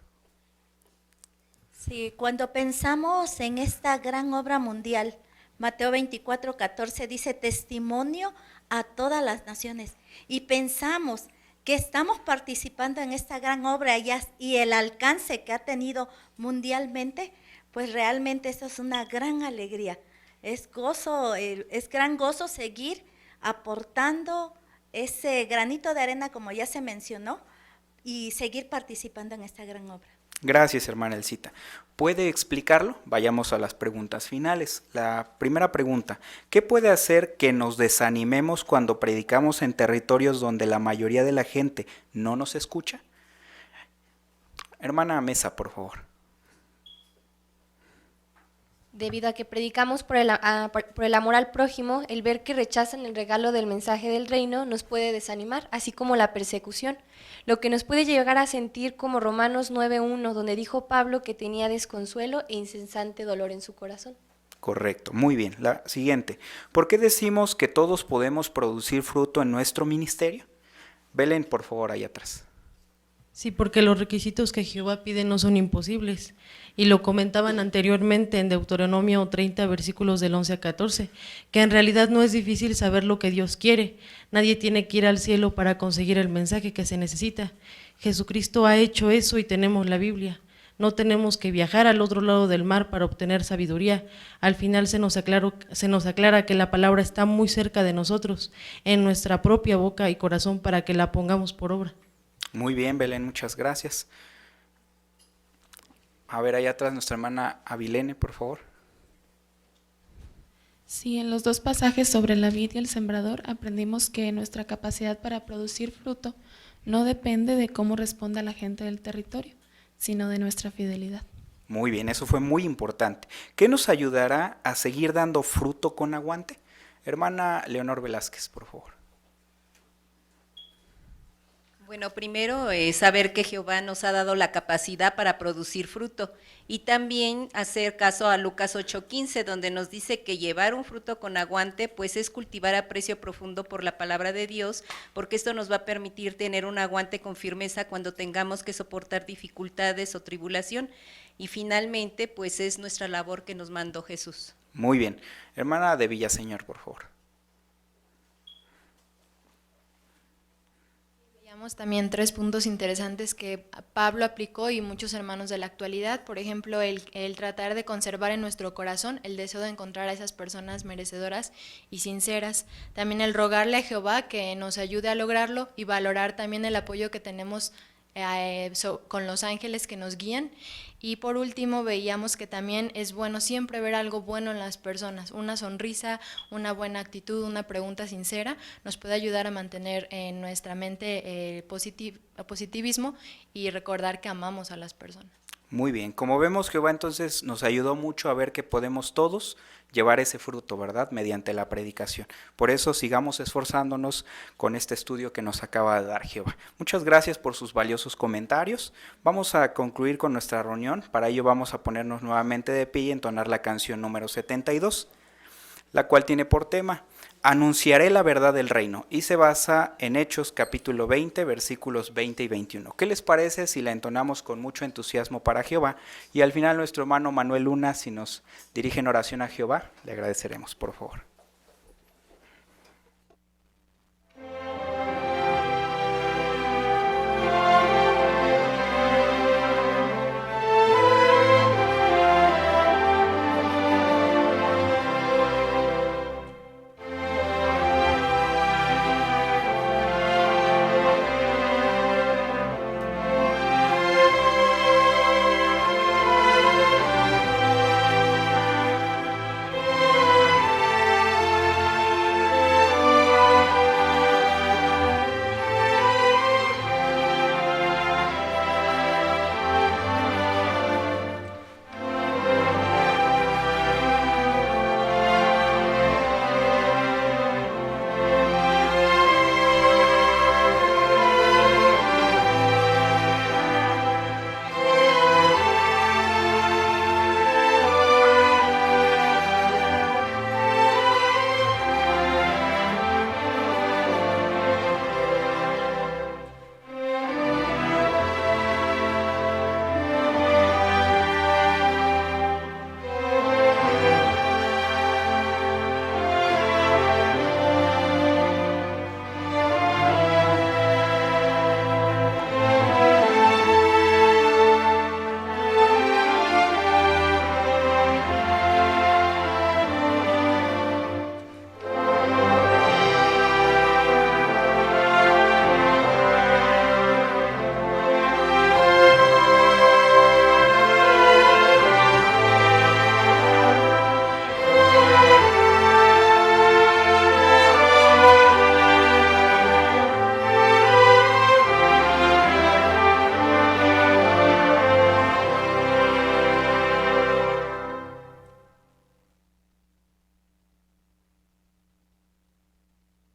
Sí, cuando pensamos en esta gran obra mundial, Mateo 24:14 dice testimonio a todas las naciones. Y pensamos que estamos participando en esta gran obra y el alcance que ha tenido mundialmente, pues realmente eso es una gran alegría. Es gran gozo seguir aportando ese granito de arena, como ya se mencionó, y seguir participando en esta gran obra. Gracias, hermana Elcita. ¿Puede explicarlo? Vayamos a las preguntas finales. La primera pregunta, ¿qué puede hacer que nos desanimemos cuando predicamos en territorios donde la mayoría de la gente no nos escucha? Hermana Mesa, por favor. Debido a que predicamos por el amor al prójimo, el ver que rechazan el regalo del mensaje del reino nos puede desanimar, así como la persecución, lo que nos puede llegar a sentir como Romanos 9:1, donde dijo Pablo que tenía desconsuelo e incesante dolor en su corazón. Correcto, muy bien. La siguiente, ¿por qué decimos que todos podemos producir fruto en nuestro ministerio? Belén, por favor, ahí atrás. Sí, porque los requisitos que Jehová pide no son imposibles. Y lo comentaban anteriormente en Deuteronomio 30, versículos del 11 a 14, que en realidad no es difícil saber lo que Dios quiere. Nadie tiene que ir al cielo para conseguir el mensaje que se necesita. Jesucristo ha hecho eso y tenemos la Biblia. No tenemos que viajar al otro lado del mar para obtener sabiduría. Al final se nos aclara que la palabra está muy cerca de nosotros, en nuestra propia boca y corazón, para que la pongamos por obra. Muy bien, Belén, muchas gracias. A ver, allá atrás nuestra hermana Avilene, por favor. Sí, en los dos pasajes sobre la vid y el sembrador aprendimos que nuestra capacidad para producir fruto no depende de cómo responda la gente del territorio, sino de nuestra fidelidad. Muy bien, eso fue muy importante. ¿Qué nos ayudará a seguir dando fruto con aguante? Hermana Leonor Velázquez, por favor. Bueno, primero saber que Jehová nos ha dado la capacidad para producir fruto y también hacer caso a Lucas 8:15, donde nos dice que llevar un fruto con aguante pues es cultivar aprecio profundo por la palabra de Dios, porque esto nos va a permitir tener un aguante con firmeza cuando tengamos que soportar dificultades o tribulación, y finalmente pues es nuestra labor que nos mandó Jesús. Muy bien. Hermana de Villaseñor, por favor. Tenemos también 3 puntos interesantes que Pablo aplicó y muchos hermanos de la actualidad. Por ejemplo, el tratar de conservar en nuestro corazón el deseo de encontrar a esas personas merecedoras y sinceras. También el rogarle a Jehová que nos ayude a lograrlo y valorar también el apoyo que tenemos con los ángeles que nos guían. Y por último veíamos que también es bueno siempre ver algo bueno en las personas, una sonrisa, una buena actitud, una pregunta sincera nos puede ayudar a mantener en nuestra mente positivismo y recordar que amamos a las personas. Muy bien, como vemos, Jehová entonces nos ayudó mucho a ver que podemos todos llevar ese fruto, ¿verdad?, mediante la predicación. Por eso sigamos esforzándonos con este estudio que nos acaba de dar Jehová. Muchas gracias por sus valiosos comentarios. Vamos a concluir con nuestra reunión. Para ello vamos a ponernos nuevamente de pie y entonar la canción número 72, la cual tiene por tema Anunciaré la verdad del reino, y se basa en Hechos capítulo 20, versículos 20 y 21. ¿Qué les parece si la entonamos con mucho entusiasmo para Jehová? Y al final nuestro hermano Manuel Luna, si nos dirige en oración a Jehová, le agradeceremos, por favor.